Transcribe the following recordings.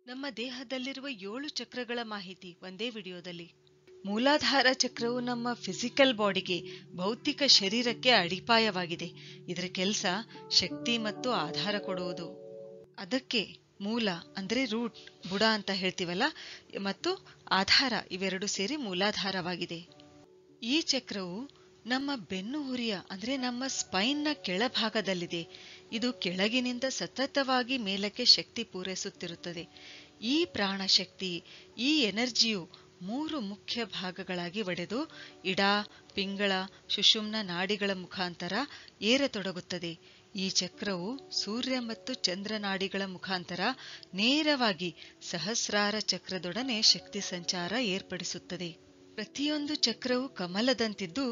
ನಮ್ಮ ದೇಹದಲ್ಲಿರುವ 7 ಚಕ್ರಗಳ ಮಾಹಿತಿ ಒಂದೇ ವಿಡಿಯೋದಲ್ಲಿ. ಮೂಲಾಧಾರ ಚಕ್ರವು ನಮ್ಮ ಫಿಸಿಕಲ್ ಬಾಡಿಗೆ, ಭೌತಿಕ ಶರೀರಕ್ಕೆ ಅಡಿಪಾಯವಾಗಿದೆ. ಇದರ ಕೆಲಸ ಶಕ್ತಿ ಮತ್ತು ಆಧಾರ ಕೊಡುವುದು. ಅದಕ್ಕೆ ಮೂಲ ಅಂದ್ರೆ ರೂಟ್, ಬುಡ ಅಂತ ಹೇಳ್ತೀವಲ್ಲ, ಮತ್ತು ಆಧಾರ ಇವೆರಡು ಸೇರಿ ಮೂಲಾಧಾರವಾಗಿದೆ. ಈ ಚಕ್ರವು ನಮ್ಮ ಬೆನ್ನುಹುರಿಯ ಅಂದ್ರೆ ನಮ್ಮ ಸ್ಪೈನ್ನ ಕೆಳಭಾಗದಲ್ಲಿದೆ. ಇದು ಕೆಳಗಿನಿಂದ ಸತತವಾಗಿ ಮೇಲಕ್ಕೆ ಶಕ್ತಿ ಪೂರೈಸುತ್ತಿರುತ್ತದೆ. ಈ ಪ್ರಾಣಶಕ್ತಿ, ಈ ಎನರ್ಜಿಯು 3 ಮುಖ್ಯ ಭಾಗಗಳಾಗಿ ಒಡೆದು ಇಡ, ಪಿಂಗಳ, ಸುಷುಮ್ನ ನಾಡಿಗಳ ಮುಖಾಂತರ ಏರತೊಡಗುತ್ತದೆ. ಈ ಚಕ್ರವು ಸೂರ್ಯ ಮತ್ತು ಚಂದ್ರ ನಾಡಿಗಳ ಮುಖಾಂತರ ನೇರವಾಗಿ ಸಹಸ್ರಾರ ಚಕ್ರದೊಡನೆ ಶಕ್ತಿ ಸಂಚಾರ ಏರ್ಪಡಿಸುತ್ತದೆ. ಪ್ರತಿಯೊಂದು ಚಕ್ರವು ಕಮಲದಂತಿದ್ದು,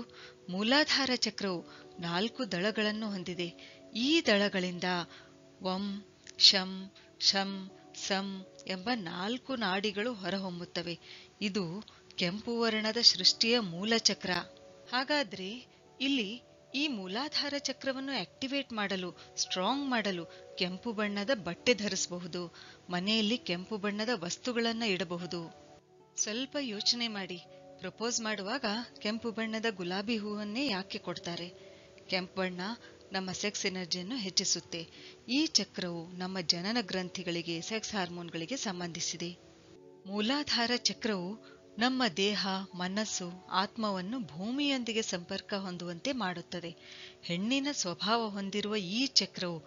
ಮೂಲಾಧಾರ ಚಕ್ರವು 4 ದಳಗಳನ್ನು ಹೊಂದಿದೆ. ಈ ದಳಗಳಿಂದ ವಂ, ಶಂ, ಶಂ, ಸಂ ಎಂಬ 4 ನಾಡಿಗಳು ಹೊರಹೊಮ್ಮುತ್ತವೆ. ಇದು ಕೆಂಪು ವರ್ಣದ ಸೃಷ್ಟಿಯ ಮೂಲ ಚಕ್ರ. ಹಾಗಾದ್ರೆ ಇಲ್ಲಿ ಈ ಮೂಲಾಧಾರ ಚಕ್ರವನ್ನು ಆಕ್ಟಿವೇಟ್ ಮಾಡಲು, ಸ್ಟ್ರಾಂಗ್ ಮಾಡಲು ಕೆಂಪು ಬಣ್ಣದ ಬಟ್ಟೆ ಧರಿಸಬಹುದು. ಮನೆಯಲ್ಲಿ ಕೆಂಪು ಬಣ್ಣದ ವಸ್ತುಗಳನ್ನ ಇಡಬಹುದು. ಸ್ವಲ್ಪ ಯೋಚನೆ ಮಾಡಿ, ಪ್ರಪೋಸ್ ಮಾಡುವಾಗ ಕೆಂಪು ಬಣ್ಣದ ಗುಲಾಬಿ ಹೂವನ್ನೇ ಯಾಕೆ ಕೊಡ್ತಾರೆ? ಕೆಂಪು ಬಣ್ಣ ನಮ್ಮ ಸೆಕ್ಸ್ ಎನರ್ಜಿಯನ್ನು ಹೆಚ್ಚಿಸುತ್ತೆ. ಈ ಚಕ್ರವು ನಮ್ಮ ಜನನ ಗ್ರಂಥಿಗಳಿಗೆ, ಸೆಕ್ಸ್ ಹಾರ್ಮೋನ್ಗಳಿಗೆ ಸಂಬಂಧಿಸಿದೆ. ಮೂಲಾಧಾರ ಚಕ್ರವು ನಮ್ಮ ದೇಹ, ಮನಸ್ಸು, ಆತ್ಮವನ್ನು ಭೂಮಿಯೊಂದಿಗೆ ಸಂಪರ್ಕ ಹೊಂದುವಂತೆ ಮಾಡುತ್ತದೆ. ಹೆಣ್ಣಿನ ಸ್ವಭಾವ ಹೊಂದಿರುವ ಈ ಚಕ್ರವು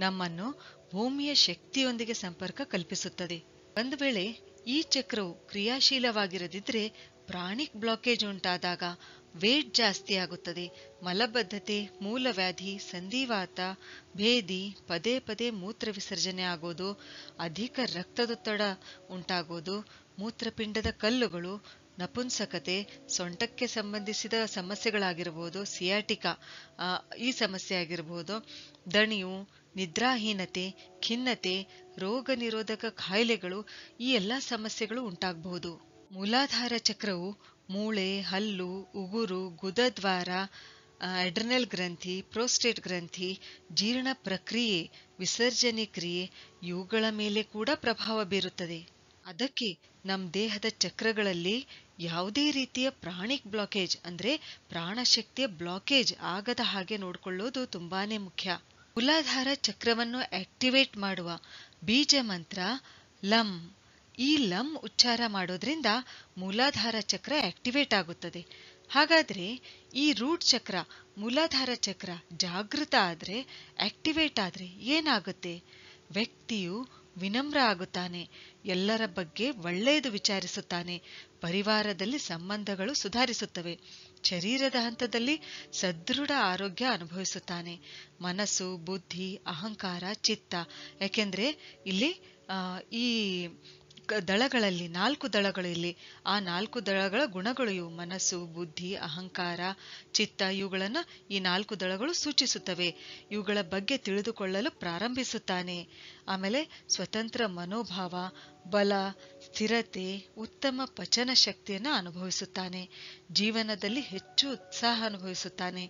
ನಮ್ಮನ್ನು ಭೂಮಿಯ ಶಕ್ತಿಯೊಂದಿಗೆ ಸಂಪರ್ಕ ಕಲ್ಪಿಸುತ್ತದೆ. ಒಂದು ವೇಳೆ ಈ ಚಕ್ರವು ಕ್ರಿಯಾಶೀಲವಾಗಿರದಿದ್ರೆ ಪ್ರಾಣಿಕ್ ಬ್ಲಾಕೇಜ್ ಉಂಟಾದಾಗ ವೇಟ್ ಜಾಸ್ತಿ ಆಗುತ್ತದೆ. ಮಲಬದ್ಧತೆ, ಮೂಲವ್ಯಾಧಿ, ಸಂಧಿವಾತ, ಭೇದಿ, ಪದೇ ಪದೇ ಮೂತ್ರ ವಿಸರ್ಜನೆ ಆಗೋದು, ಅಧಿಕ ರಕ್ತದೊತ್ತಡ ಉಂಟಾಗೋದು, ಮೂತ್ರಪಿಂಡದ ಕಲ್ಲುಗಳು, ನಪುಂಸಕತೆ, ಸೊಂಟಕ್ಕೆ ಸಂಬಂಧಿಸಿದ ಸಮಸ್ಯೆಗಳಾಗಿರಬಹುದು, ಸಿಯಾಟಿಕಾ ಈ ಸಮಸ್ಯೆ ಆಗಿರಬಹುದು, ದಣಿವು, ನಿದ್ರಾಹೀನತೆ, ಖಿನ್ನತೆ, ರೋಗ ನಿರೋಧಕ ಕಾಯಿಲೆಗಳು, ಈ ಎಲ್ಲ ಸಮಸ್ಯೆಗಳು ಉಂಟಾಗಬಹುದು. ಮೂಲಾಧಾರ ಚಕ್ರವು ಮೂಳೆ, ಹಲ್ಲು, ಉಗುರು, ಗುದದ್ವಾರ, ಅಡ್ರಿನಲ್ ಗ್ರಂಥಿ, ಪ್ರೋಸ್ಟೇಟ್ ಗ್ರಂಥಿ, ಜೀರ್ಣ ಪ್ರಕ್ರಿಯೆ, ವಿಸರ್ಜನೆ ಕ್ರಿಯೆ ಇವುಗಳ ಮೇಲೆ ಕೂಡ ಪ್ರಭಾವ ಬೀರುತ್ತದೆ. ಅದಕ್ಕೆ ನಮ್ಮ ದೇಹದ ಚಕ್ರಗಳಲ್ಲಿ ಯಾವುದೇ ರೀತಿಯ ಪ್ರಾಣಿಕ್ ಬ್ಲಾಕೇಜ್ ಅಂದ್ರೆ ಪ್ರಾಣಶಕ್ತಿಯ ಬ್ಲಾಕೇಜ್ ಆಗದ ಹಾಗೆ ನೋಡಿಕೊಳ್ಳೋದು ತುಂಬಾನೇ ಮುಖ್ಯ. ಮೂಲಾಧಾರ ಚಕ್ರವನ್ನು ಆಕ್ಟಿವೇಟ್ ಮಾಡುವ ಬೀಜ ಮಂತ್ರ ಲಂ. ಈ ಲಂ ಉಚ್ಚಾರ ಮಾಡೋದ್ರಿಂದ ಮೂಲಾಧಾರ ಚಕ್ರ ಆಕ್ಟಿವೇಟ್ ಆಗುತ್ತದೆ. ಹಾಗಾದ್ರೆ ಈ ರೂಟ್ ಚಕ್ರ, ಮೂಲಾಧಾರ ಚಕ್ರ ಜಾಗೃತ ಆದ್ರೆ, ಆಕ್ಟಿವೇಟ್ ಆದ್ರೆ ಏನಾಗುತ್ತೆ? ವ್ಯಕ್ತಿಯು ವಿನಮ್ರ ಆಗುತ್ತಾನೆ, ಎಲ್ಲರ ಬಗ್ಗೆ ಒಳ್ಳೆಯದು ವಿಚಾರಿಸುತ್ತಾನೆ, ಪರಿವಾರದಲ್ಲಿ ಸಂಬಂಧಗಳು ಸುಧಾರಿಸುತ್ತವೆ, ಶರೀರದ ಹಂತದಲ್ಲಿ ಸದೃಢ ಆರೋಗ್ಯ ಅನುಭವಿಸುತ್ತಾನೆ. ಮನಸ್ಸು, ಬುದ್ಧಿ, ಅಹಂಕಾರ, ಚಿತ್ತ, ಯಾಕೆಂದ್ರೆ ಇಲ್ಲಿ ಈ ದಳಗಳಲ್ಲಿ 4 ದಳಗಳು, ಇಲ್ಲಿ ಆ 4 ದಳಗಳ ಗುಣಗಳು ಇವು. ಮನಸ್ಸು, ಬುದ್ಧಿ, ಅಹಂಕಾರ, ಚಿತ್ತ ಇವುಗಳನ್ನು ಈ 4 ದಳಗಳು ಸೂಚಿಸುತ್ತವೆ. ಇವುಗಳ ಬಗ್ಗೆ ತಿಳಿದುಕೊಳ್ಳಲು ಪ್ರಾರಂಭಿಸುತ್ತಾನೆ. ಆಮೇಲೆ ಸ್ವತಂತ್ರ ಮನೋಭಾವ, ಬಲ, ಸ್ಥಿರತೆ, ಉತ್ತಮ ಪಚನ ಶಕ್ತಿಯನ್ನು ಅನುಭವಿಸುತ್ತಾನೆ. ಜೀವನದಲ್ಲಿ ಹೆಚ್ಚು ಉತ್ಸಾಹ ಅನುಭವಿಸುತ್ತಾನೆ.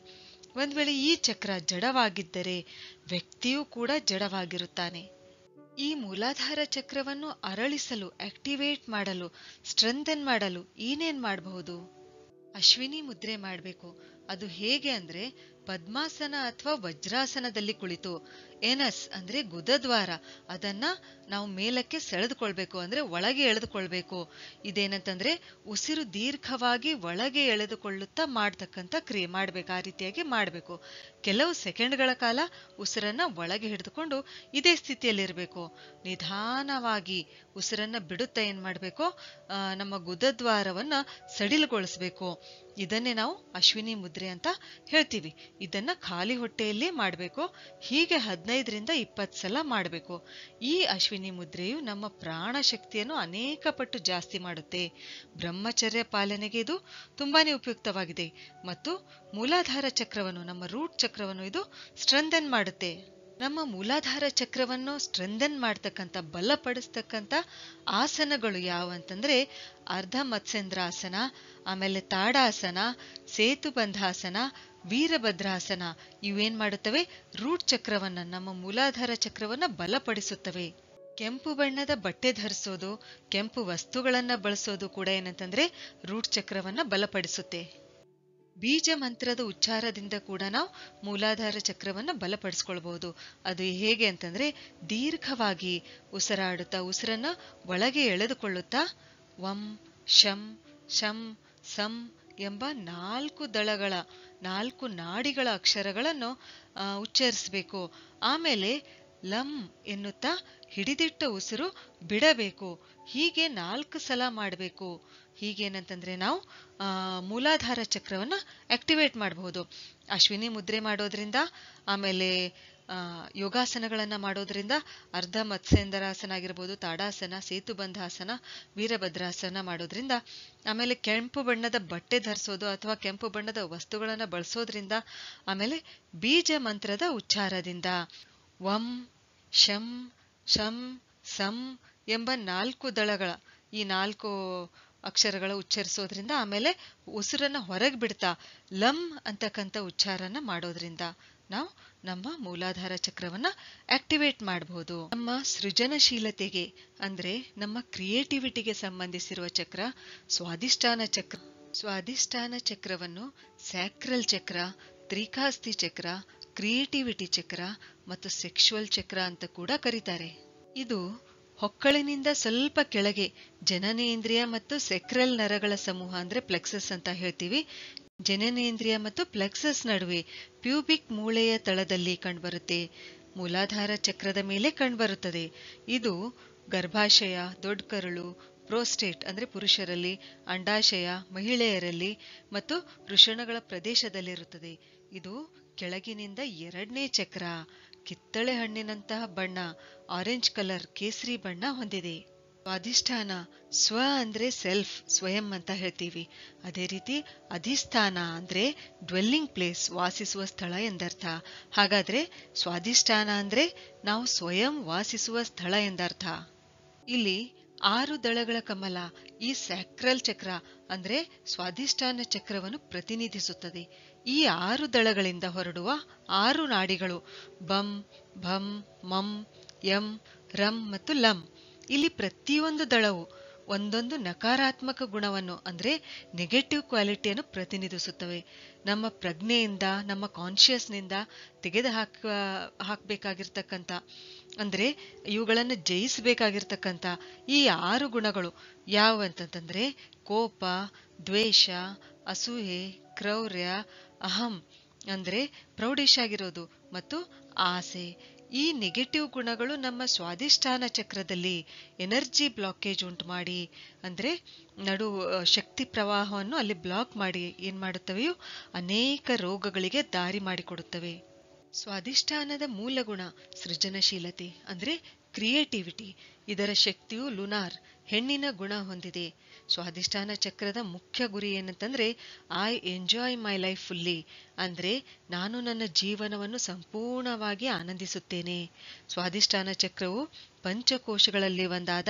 ಒಂದ್ ವೇಳೆ ಈ ಚಕ್ರ ಜಡವಾಗಿದ್ದರೆ ವ್ಯಕ್ತಿಯೂ ಕೂಡ ಜಡವಾಗಿರುತ್ತಾನೆ. ಈ ಮೂಲಾಧಾರ ಚಕ್ರವನ್ನು ಅರಳಿಸಲು, ಆಕ್ಟಿವೇಟ್ ಮಾಡಲು, ಸ್ಟ್ರೆಂಥನ್ ಮಾಡಲು ಏನೇನ್ ಮಾಡಬಹುದು? ಅಶ್ವಿನಿ ಮುದ್ರೆ ಮಾಡಬೇಕು. ಅದು ಹೇಗೆ ಅಂದ್ರೆ ಪದ್ಮಾಸನ ಅಥವಾ ವಜ್ರಾಸನದಲ್ಲಿ ಕುಳಿತು ಎನಸ್ ಅಂದ್ರೆ ಗುದದ್ವಾರ ಅದನ್ನ ನಾವು ಮೇಲಕ್ಕೆ ಸೆಳೆದುಕೊಳ್ಬೇಕು, ಅಂದ್ರೆ ಒಳಗೆ ಎಳೆದುಕೊಳ್ಬೇಕು. ಇದೇನಂತಂದ್ರೆ ಉಸಿರು ದೀರ್ಘವಾಗಿ ಒಳಗೆ ಎಳೆದುಕೊಳ್ಳುತ್ತಾ ಮಾಡ್ತಕ್ಕಂಥ ಕ್ರಿಯೆ ಮಾಡ್ಬೇಕು. ಆ ರೀತಿಯಾಗಿ ಮಾಡಬೇಕು. ಕೆಲವು ಸೆಕೆಂಡ್ಗಳ ಕಾಲ ಉಸಿರನ್ನ ಒಳಗೆ ಹಿಡಿದುಕೊಂಡು ಇದೇ ಸ್ಥಿತಿಯಲ್ಲಿರಬೇಕು. ನಿಧಾನವಾಗಿ ಉಸಿರನ್ನ ಬಿಡುತ್ತಾ ಏನ್ ಮಾಡ್ಬೇಕು, ನಮ್ಮ ಗುದದ್ವಾರವನ್ನ ಸಡಿಲಗೊಳಿಸ್ಬೇಕು. ಇದನ್ನೇ ನಾವು ಅಶ್ವಿನಿ ಮುದ್ರೆ ಅಂತ ಹೇಳ್ತೀವಿ. ಇದನ್ನ ಖಾಲಿ ಹೊಟ್ಟೆಯಲ್ಲೇ ಮಾಡಬೇಕು. ಹೀಗೆ 15ರಿಂದ 20 ಸಲ ಮಾಡಬೇಕು. ಈ ಅಶ್ವಿನಿ ಮುದ್ರೆಯು ನಮ್ಮ ಪ್ರಾಣ ಶಕ್ತಿಯನ್ನು ಅನೇಕ ಪಟ್ಟು ಜಾಸ್ತಿ ಮಾಡುತ್ತೆ. ಬ್ರಹ್ಮಚರ್ಯ ಪಾಲನೆಗೆ ಇದು ತುಂಬಾನೇ ಉಪಯುಕ್ತವಾಗಿದೆ. ಮತ್ತು ಮೂಲಾಧಾರ ಚಕ್ರವನ್ನು, ನಮ್ಮ ರೂಟ್ ಚಕ್ರವನ್ನು ಇದು ಸ್ಟ್ರೆಂಥನ್ ಮಾಡುತ್ತೆ. ನಮ್ಮ ಮೂಲಾಧಾರ ಚಕ್ರವನ್ನು ಸ್ಟ್ರೆಂಥನ್ ಮಾಡ್ತಕ್ಕಂಥ, ಬಲಪಡಿಸ್ತಕ್ಕಂಥ ಆಸನಗಳು ಯಾವಂತಂದ್ರೆ ಅರ್ಧ ಮತ್ಸ್ಯೇಂದ್ರಾಸನ, ಆಮೇಲೆ ತಾಡಾಸನ, ಸೇತುಬಂಧಾಸನ, ವೀರಭದ್ರಾಸನ. ಇವೇನ್ ಮಾಡುತ್ತವೆ? ರೂಟ್ ಚಕ್ರವನ್ನ, ನಮ್ಮ ಮೂಲಾಧಾರ ಚಕ್ರವನ್ನ ಬಲಪಡಿಸುತ್ತವೆ. ಕೆಂಪು ಬಣ್ಣದ ಬಟ್ಟೆ ಧರಿಸೋದು, ಕೆಂಪು ವಸ್ತುಗಳನ್ನ ಬಳಸೋದು ಕೂಡ ಏನಂತಂದ್ರೆ ರೂಟ್ ಚಕ್ರವನ್ನ ಬಲಪಡಿಸುತ್ತೆ. ಬೀಜ ಮಂತ್ರದ ಉಚ್ಚಾರದಿಂದ ಕೂಡ ನಾವು ಮೂಲಾಧಾರ ಚಕ್ರವನ್ನ ಬಲಪಡಿಸ್ಕೊಳ್ಬಹುದು. ಅದು ಹೇಗೆ ಅಂತಂದ್ರೆ ದೀರ್ಘವಾಗಿ ಉಸಿರಾಡುತ್ತಾ ಉಸಿರನ್ನ ಒಳಗೆ ಎಳೆದುಕೊಳ್ಳುತ್ತಾ ವಂ ಶಂ ಶಂ ಸಂ ಎಂಬ 4 ದಳಗಳ 4 ನಾಡಿಗಳ ಅಕ್ಷರಗಳನ್ನು ಉಚ್ಚರಿಸಬೇಕು. ಆಮೇಲೆ ಲಂ ಎನ್ನುತ್ತಾ ಹಿಡಿದಿಟ್ಟ ಉಸಿರು ಬಿಡಬೇಕು. ಹೀಗೆ 4 ಸಲ ಮಾಡಬೇಕು. ಹೀಗೇನಂತಂದ್ರೆ ನಾವು ಮೂಲಾಧಾರ ಚಕ್ರವನ್ನ ಆಕ್ಟಿವೇಟ್ ಮಾಡಬಹುದು. ಅಶ್ವಿನಿ ಮುದ್ರೆ ಮಾಡೋದ್ರಿಂದ, ಆಮೇಲೆ ಯೋಗಾಸನಗಳನ್ನ ಮಾಡೋದ್ರಿಂದ, ಅರ್ಧ ಮತ್ಸ್ಯೇಂದ್ರಾಸನ ಆಗಿರ್ಬೋದು, ತಾಡಾಸನ, ಸೇತುಬಂಧಾಸನ, ವೀರಭದ್ರಾಸನ ಮಾಡೋದ್ರಿಂದ, ಆಮೇಲೆ ಕೆಂಪು ಬಣ್ಣದ ಬಟ್ಟೆ ಧರಿಸೋದು ಅಥವಾ ಕೆಂಪು ಬಣ್ಣದ ವಸ್ತುಗಳನ್ನ ಬಳಸೋದ್ರಿಂದ, ಆಮೇಲೆ ಬೀಜ ಮಂತ್ರದ ಉಚ್ಚಾರದಿಂದ ವಂ ಶಂ ಶಂ ಸಂ ಎಂಬ 4 ದಳಗಳ ಈ 4 ಅಕ್ಷರಗಳ ಉಚ್ಚರಿಸೋದ್ರಿಂದ, ಆಮೇಲೆ ಉಸಿರನ್ನ ಹೊರಗೆ ಬಿಡ್ತಾ ಲಂ ಅಂತಕ್ಕಂಥ ಉಚ್ಚಾರನ ಮಾಡೋದ್ರಿಂದ ನಾವು ನಮ್ಮ ಮೂಲಾಧಾರ ಚಕ್ರವನ್ನ ಆಕ್ಟಿವೇಟ್ ಮಾಡಬಹುದು. ನಮ್ಮ ಸೃಜನಶೀಲತೆಗೆ ಅಂದ್ರೆ ನಮ್ಮ ಕ್ರಿಯೇಟಿವಿಟಿಗೆ ಸಂಬಂಧಿಸಿರುವ ಚಕ್ರ ಸ್ವಾಧಿಷ್ಠಾನ ಚಕ್ರ. ಸ್ವಾಧಿಷ್ಠಾನ ಚಕ್ರವನ್ನು ಸ್ಯಾಕ್ರಲ್ ಚಕ್ರ, ತ್ರಿಕಾಸ್ತಿ ಚಕ್ರ, ಕ್ರಿಯೇಟಿವಿಟಿ ಚಕ್ರ ಮತ್ತು ಸೆಕ್ಷುವಲ್ ಚಕ್ರ ಅಂತ ಕೂಡ ಕರೀತಾರೆ. ಇದು ಹೊಕ್ಕಳಿನಿಂದ ಸ್ವಲ್ಪ ಕೆಳಗೆ ಜನನೇಂದ್ರಿಯ ಮತ್ತು ಸೆಕ್ರಲ್ ನರಗಳ ಸಮೂಹ ಅಂದ್ರೆ ಪ್ಲೆಕ್ಸಸ್ ಅಂತ ಹೇಳ್ತೀವಿ. ಜನನೇಂದ್ರಿಯ ಮತ್ತು ಪ್ಲೆಕ್ಸಸ್ ನಡುವೆ ಪ್ಯೂಬಿಕ್ ಮೂಳೆಯ ತಳದಲ್ಲಿ ಕಂಡುಬರುತ್ತೆ. ಮೂಲಾಧಾರ ಚಕ್ರದ ಮೇಲೆ ಕಂಡುಬರುತ್ತದೆ. ಇದು ಗರ್ಭಾಶಯ, ದೊಡ್ಡ ಕರುಳು, ಪ್ರೋಸ್ಟೇಟ್ ಅಂದ್ರೆ ಪುರುಷರಲ್ಲಿ, ಅಂಡಾಶಯ ಮಹಿಳೆಯರಲ್ಲಿ ಮತ್ತು ವೃಷಣಗಳ ಪ್ರದೇಶದಲ್ಲಿರುತ್ತದೆ. ಇದು ಕೆಳಗಿನಿಂದ 2ನೇ ಚಕ್ರ. ಕಿತ್ತಳೆ ಹಣ್ಣಿನಂತಹ ಬಣ್ಣ, ಆರೆಂಜ್ ಕಲರ್, ಕೇಸರಿ ಬಣ್ಣ ಹೊಂದಿದೆ. ಸ್ವಾಧಿಷ್ಠಾನ ಸ್ವ ಅಂದ್ರೆ ಸೆಲ್ಫ್, ಸ್ವಯಂ ಅಂತ ಹೇಳ್ತೀವಿ. ಅದೇ ರೀತಿ ಅಧಿಷ್ಠಾನ ಅಂದ್ರೆ ಡ್ವೆಲ್ಲಿಂಗ್ ಪ್ಲೇಸ್, ವಾಸಿಸುವ ಸ್ಥಳ ಎಂದರ್ಥ. ಹಾಗಾದ್ರೆ ಸ್ವಾಧಿಷ್ಠಾನ ಅಂದ್ರೆ ನಾವು ಸ್ವಯಂ ವಾಸಿಸುವ ಸ್ಥಳ ಎಂದರ್ಥ. ಇಲ್ಲಿ 6 ದಳಗಳ ಕಮಲ ಈ ಸ್ಯಾಕ್ರಲ್ ಚಕ್ರ ಅಂದ್ರೆ ಸ್ವಾಧಿಷ್ಠಾನ ಚಕ್ರವನ್ನು ಪ್ರತಿನಿಧಿಸುತ್ತದೆ. ಈ 6 ದಳಗಳಿಂದ ಹೊರಡುವ 6 ನಾಡಿಗಳು ಬಂ, ಭಂ, ಮಂ, ಯಂ, ರಂ ಮತ್ತು ಲಂ. ಇಲ್ಲಿ ಪ್ರತಿಯೊಂದು ದಳವು ಒಂದೊಂದು ನಕಾರಾತ್ಮಕ ಗುಣವನ್ನು ಅಂದ್ರೆ ನೆಗೆಟಿವ್ ಕ್ವಾಲಿಟಿಯನ್ನು ಪ್ರತಿನಿಧಿಸುತ್ತವೆ. ನಮ್ಮ ಪ್ರಜ್ಞೆಯಿಂದ, ನಮ್ಮ ಕಾನ್ಶಿಯಸ್ನಿಂದ ತೆಗೆದು ಹಾಕಬೇಕಾಗಿರ್ತಕ್ಕಂಥ ಅಂದ್ರೆ ಇವುಗಳನ್ನು ಜಯಿಸಬೇಕಾಗಿರ್ತಕ್ಕಂಥ ಈ 6 ಗುಣಗಳು ಯಾವಂತಂದ್ರೆ ಕೋಪ, ದ್ವೇಷ, ಅಸೂಯೆ, ಕ್ರೌರ್ಯ, ಅಹಂ ಅಂದ್ರೆ ಪ್ರೌಢಿಶ್ ಆಗಿರೋದು ಮತ್ತು ಆಸೆ. ಈ ನೆಗೆಟಿವ್ ಗುಣಗಳು ನಮ್ಮ ಸ್ವಾಧಿಷ್ಠಾನ ಚಕ್ರದಲ್ಲಿ ಎನರ್ಜಿ ಬ್ಲಾಕೇಜ್ ಉಂಟು ಮಾಡಿ, ಅಂದ್ರೆ ಶಕ್ತಿ ಪ್ರವಾಹವನ್ನು ಅಲ್ಲಿ ಬ್ಲಾಕ್ ಮಾಡಿ ಏನ್ ಮಾಡುತ್ತವೆಯೋ ಅನೇಕ ರೋಗಗಳಿಗೆ ದಾರಿ ಮಾಡಿಕೊಡುತ್ತವೆ. ಸ್ವಾಧಿಷ್ಠಾನದ ಮೂಲ ಗುಣ ಸೃಜನಶೀಲತೆ ಅಂದ್ರೆ ಕ್ರಿಯೇಟಿವಿಟಿ. ಇದರ ಶಕ್ತಿಯು ಲುನಾರ್, ಹೆಣ್ಣಿನ ಗುಣ ಹೊಂದಿದೆ. ಸ್ವಾಧಿಷ್ಠಾನ ಚಕ್ರದ ಮುಖ್ಯ ಗುರಿ ಏನಂತಂದ್ರೆ I enjoy my life fully ಅಂದ್ರೆ ನಾನು ನನ್ನ ಜೀವನವನ್ನು ಸಂಪೂರ್ಣವಾಗಿ ಆನಂದಿಸುತ್ತೇನೆ. ಸ್ವಾಧಿಷ್ಠಾನ ಚಕ್ರವು ಪಂಚಕೋಶಗಳಲ್ಲಿ ಒಂದಾದ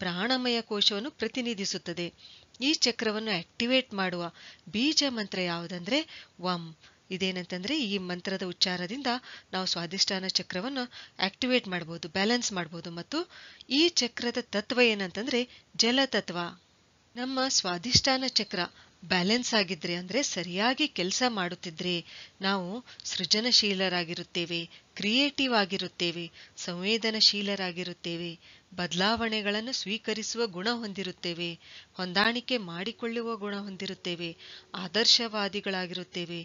ಪ್ರಾಣಮಯ ಕೋಶವನ್ನು ಪ್ರತಿನಿಧಿಸುತ್ತದೆ. ಈ ಚಕ್ರವನ್ನು ಆಕ್ಟಿವೇಟ್ ಮಾಡುವ ಬೀಜ ಮಂತ್ರ ಯಾವುದಂದ್ರೆ ವಂ. ಇದೇನಂತಂದ್ರೆ ಈ ಮಂತ್ರದ ಉಚ್ಚಾರದಿಂದ ನಾವು ಸ್ವಾಧಿಷ್ಠಾನ ಚಕ್ರವನ್ನು ಆಕ್ಟಿವೇಟ್ ಮಾಡಬಹುದು, ಬ್ಯಾಲೆನ್ಸ್ ಮಾಡಬಹುದು. ಮತ್ತು ಈ ಚಕ್ರದ ತತ್ವ ಏನಂತಂದ್ರೆ ಜಲತತ್ವ. ನಮ್ಮ ಸ್ವಾಧಿಷ್ಠಾನ ಚಕ್ರ ಬ್ಯಾಲೆನ್ಸ್ ಆಗಿದ್ರೆ ಅಂದ್ರೆ ಸರಿಯಾಗಿ ಕೆಲಸ ಮಾಡುತ್ತಿದ್ರೆ ನಾವು ಸೃಜನಶೀಲರಾಗಿರುತ್ತೇವೆ, ಕ್ರಿಯೇಟಿವ್ ಆಗಿರುತ್ತೇವೆ, ಸಂವೇದನಶೀಲರಾಗಿರುತ್ತೇವೆ, ಬದಲಾವಣೆಗಳನ್ನು ಸ್ವೀಕರಿಸುವ ಗುಣ ಹೊಂದಿರುತ್ತೇವೆ, ಹೊಂದಾಣಿಕೆ ಮಾಡಿಕೊಳ್ಳುವ ಗುಣ ಹೊಂದಿರುತ್ತೇವೆ, ಆದರ್ಶವಾದಿಗಳಾಗಿರುತ್ತೇವೆ,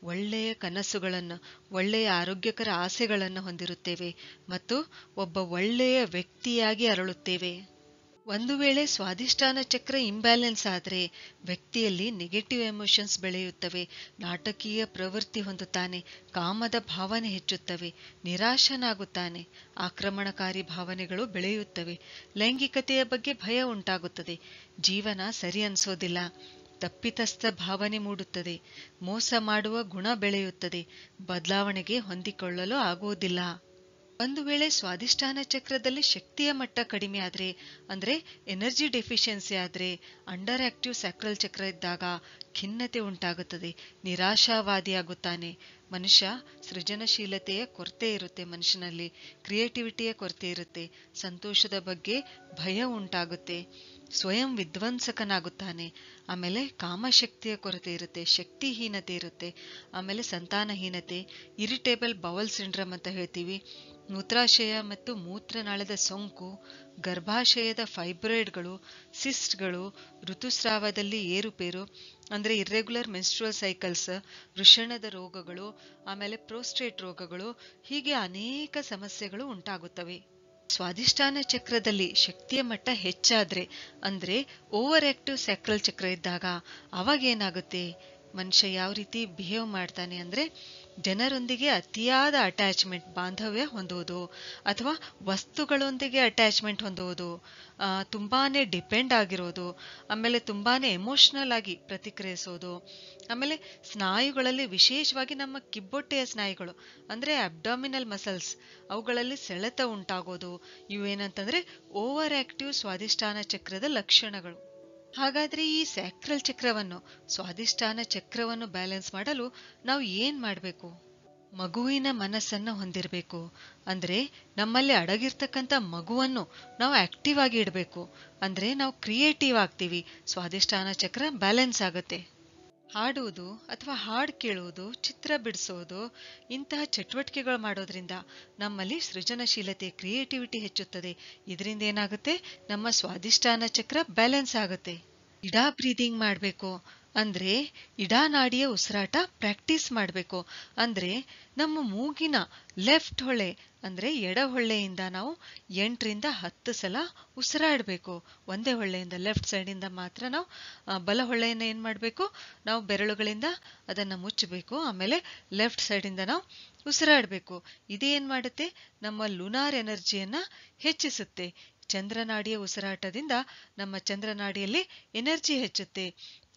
ಒಳ್ಳೆಯ ಕನಸುಗಳನ್ನು, ಒಳ್ಳೆಯ ಆರೋಗ್ಯಕರ ಆಸೆಗಳನ್ನು ಹೊಂದಿರುತ್ತೇವೆ ಮತ್ತು ಒಬ್ಬ ಒಳ್ಳೆಯ ವ್ಯಕ್ತಿಯಾಗಿ ಅರಳುತ್ತೇವೆ. ಒಂದು ವೇಳೆ ಸ್ವಾಧಿಷ್ಠಾನ ಚಕ್ರ ಇಂಬ್ಯಾಲೆನ್ಸ್ ಆದರೆ ವ್ಯಕ್ತಿಯಲ್ಲಿ ನೆಗೆಟಿವ್ ಎಮೋಷನ್ಸ್ ಬೆಳೆಯುತ್ತವೆ, ನಾಟಕೀಯ ಪ್ರವೃತ್ತಿ ಹೊಂದುತ್ತಾನೆ, ಕಾಮದ ಭಾವನೆ ಹೆಚ್ಚುತ್ತವೆ, ನಿರಾಶನಾಗುತ್ತಾನೆ, ಆಕ್ರಮಣಕಾರಿ ಭಾವನೆಗಳು ಬೆಳೆಯುತ್ತವೆ, ಲೈಂಗಿಕತೆಯ ಬಗ್ಗೆ ಭಯ ಉಂಟಾಗುತ್ತದೆ, ಜೀವನ ಸರಿ ಅನ್ಸೋದಿಲ್ಲ, ತಪ್ಪಿತಸ್ಥ ಭಾವನೆ ಮೂಡುತ್ತದೆ, ಮೋಸ ಮಾಡುವ ಗುಣ ಬೆಳೆಯುತ್ತದೆ, ಬದಲಾವಣೆಗೆ ಹೊಂದಿಕೊಳ್ಳಲು ಆಗುವುದಿಲ್ಲ. ಒಂದು ವೇಳೆ ಸ್ವಾದಿಷ್ಠಾನ ಚಕ್ರದಲ್ಲಿ ಶಕ್ತಿಯ ಮಟ್ಟ ಕಡಿಮೆ ಆದ್ರೆ, ಅಂದ್ರೆ ಎನರ್ಜಿ ಡೆಫಿಷಿಯನ್ಸಿ ಆದ್ರೆ, ಅಂಡರ್ ಆಕ್ಟಿವ್ ಸ್ಯಾಕ್ರಲ್ ಚಕ್ರ ಇದ್ದಾಗ ಖಿನ್ನತೆ ಉಂಟಾಗುತ್ತದೆ, ನಿರಾಶಾವಾದಿಯಾಗುತ್ತಾನೆ. ಮನುಷ್ಯ ಸೃಜನಶೀಲತೆಯ ಕೊರತೆ ಇರುತ್ತೆ, ಮನುಷ್ಯನಲ್ಲಿ ಕ್ರಿಯೇಟಿವಿಟಿಯ ಕೊರತೆ ಇರುತ್ತೆ, ಸಂತೋಷದ ಬಗ್ಗೆ ಭಯ ಉಂಟಾಗುತ್ತೆ, ಸ್ವಯಂ ವಿಧ್ವಂಸಕನಾಗುತ್ತಾನೆ. ಆಮೇಲೆ ಕಾಮಶಕ್ತಿಯ ಕೊರತೆ ಇರುತ್ತೆ, ಶಕ್ತಿಹೀನತೆ ಇರುತ್ತೆ, ಆಮೇಲೆ ಸಂತಾನಹೀನತೆ, ಇರಿಟೇಬಲ್ ಬೌಲ್ ಸಿಂಡ್ರಮ್ ಅಂತ ಹೇಳ್ತೀವಿ, ಮೂತ್ರಾಶಯ ಮತ್ತು ಮೂತ್ರನಾಳದ ಸೋಂಕು, ಗರ್ಭಾಶಯದ ಫೈಬ್ರಾಯ್ಡ್ಗಳು, ಸಿಸ್ಟ್ಗಳು, ಋತುಸ್ರಾವದಲ್ಲಿ ಏರುಪೇರು ಅಂದ್ರೆ ಇರ್ರೆಗ್ಯುಲರ್ ಮೆನ್ಸ್ಟ್ರುವಲ್ ಸೈಕಲ್ಸ್, ವೃಷಣದ ರೋಗಗಳು, ಆಮೇಲೆ ಪ್ರೋಸ್ಟೇಟ್ ರೋಗಗಳು, ಹೀಗೆ ಅನೇಕ ಸಮಸ್ಯೆಗಳು ಉಂಟಾಗುತ್ತವೆ. ಸ್ವಾದಿಷ್ಠಾನ ಚಕ್ರದಲ್ಲಿ ಶಕ್ತಿಯ ಮಟ್ಟ ಹೆಚ್ಚಾದ್ರೆ, ಅಂದ್ರೆ ಓವರ್ ಆಕ್ಟಿವ್ ಸ್ಯಾಕ್ರಲ್ ಚಕ್ರ ಇದ್ದಾಗ ಅವಾಗೇನಾಗುತ್ತೆ, ಮನುಷ್ಯ ಯಾವ ರೀತಿ ಬಿಹೇವ್ ಮಾಡ್ತಾನೆ ಅಂದ್ರೆ ಜನರೊಂದಿಗೆ ಅತಿಯಾದ ಅಟ್ಯಾಚ್ಮೆಂಟ್, ಬಾಂಧವ್ಯ ಹೊಂದುವುದು, ಅಥವಾ ವಸ್ತುಗಳೊಂದಿಗೆ ಅಟ್ಯಾಚ್ಮೆಂಟ್ ಹೊಂದುವುದು, ತುಂಬಾನೇ ಡಿಪೆಂಡ್ ಆಗಿರೋದು, ಆಮೇಲೆ ತುಂಬಾನೇ ಎಮೋಷನಲ್ ಆಗಿ ಪ್ರತಿಕ್ರಿಯಿಸೋದು, ಆಮೇಲೆ ಸ್ನಾಯುಗಳಲ್ಲಿ ವಿಶೇಷವಾಗಿ ನಮ್ಮ ಕಿಬ್ಬೊಟ್ಟೆಯ ಸ್ನಾಯುಗಳು ಅಂದ್ರೆ ಅಬ್ಡಾಮಿನಲ್ ಮಸಲ್ಸ್, ಅವುಗಳಲ್ಲಿ ಸೆಳೆತ ಉಂಟಾಗೋದು, ಇವೇನಂತಂದ್ರೆ ಓವರ್ ಆಕ್ಟಿವ್ ಸ್ವಾದಿಷ್ಠಾನ ಚಕ್ರದ ಲಕ್ಷಣಗಳು. ಹಾಗಾದ್ರೆ ಈ ಸ್ಯಾಕ್ರಲ್ ಚಕ್ರವನ್ನು, ಸ್ವಾದಿಷ್ಠಾನ ಚಕ್ರವನ್ನು ಬ್ಯಾಲೆನ್ಸ್ ಮಾಡಲು ನಾವು ಏನ್ ಮಾಡ್ಬೇಕು? ಮಗುವಿನ ಮನಸ್ಸನ್ನ ಹೊಂದಿರಬೇಕು. ಅಂದ್ರೆ ನಮ್ಮಲ್ಲಿ ಅಡಗಿರ್ತಕ್ಕಂಥ ಮಗುವನ್ನು ನಾವು ಆಕ್ಟಿವ್ ಆಗಿ ಇಡಬೇಕು. ಅಂದ್ರೆ ನಾವು ಕ್ರಿಯೇಟಿವ್ ಆಗ್ತೀವಿ, ಸ್ವಾದಿಷ್ಠಾನ ಚಕ್ರ ಬ್ಯಾಲೆನ್ಸ್ ಆಗುತ್ತೆ. ಹಾಡುವುದು ಅಥವಾ ಹಾಡು ಕೇಳುವುದು, ಚಿತ್ರ ಬಿಡಿಸೋದು, ಇಂತಹ ಚಟುವಟಿಕೆಗಳು ಮಾಡೋದ್ರಿಂದ ನಮ್ಮಲ್ಲಿ ಸೃಜನಶೀಲತೆ, ಕ್ರಿಯೇಟಿವಿಟಿ ಹೆಚ್ಚುತ್ತದೆ. ಇದರಿಂದ ಏನಾಗುತ್ತೆ, ನಮ್ಮ ಸ್ವಾದಿಷ್ಠಾನ ಚಕ್ರ ಬ್ಯಾಲೆನ್ಸ್ ಆಗುತ್ತೆ. ಇಡಾ ಬ್ರೀದಿಂಗ್ ಮಾಡಬೇಕು, ಅಂದ್ರೆ ಇಡಾ ನಾಡಿಯ ಉಸಿರಾಟ ಪ್ರಾಕ್ಟೀಸ್ ಮಾಡಬೇಕು. ಅಂದ್ರೆ ನಮ್ಮ ಮೂಗಿನ ಲೆಫ್ಟ್ ಹೊಳೆ ಅಂದ್ರೆ ಎಡ ಹೊಳ್ಳೆಯಿಂದ ನಾವು 8ರಿಂದ 10 ಸಲ ಉಸಿರಾಡಬೇಕು. ಒಂದೇ ಹೊಳ್ಳೆಯಿಂದ, ಲೆಫ್ಟ್ ಸೈಡಿಂದ ಮಾತ್ರ ನಾವು ಬಲ ಹೊಳ್ಳೆಯನ್ನು ಏನ್ ಮಾಡಬೇಕು, ನಾವು ಬೆರಳುಗಳಿಂದ ಅದನ್ನ ಮುಚ್ಚಬೇಕು. ಆಮೇಲೆ ಲೆಫ್ಟ್ ಸೈಡಿಂದ ನಾವು ಉಸಿರಾಡಬೇಕು. ಇದೇನ್ ಮಾಡುತ್ತೆ, ನಮ್ಮ ಲುನಾರ್ ಎನರ್ಜಿಯನ್ನ ಹೆಚ್ಚಿಸುತ್ತೆ. ಚಂದ್ರನಾಡಿಯ ಉಸಿರಾಟದಿಂದ ನಮ್ಮ ಚಂದ್ರನಾಡಿಯಲ್ಲಿ ಎನರ್ಜಿ ಹೆಚ್ಚುತ್ತೆ.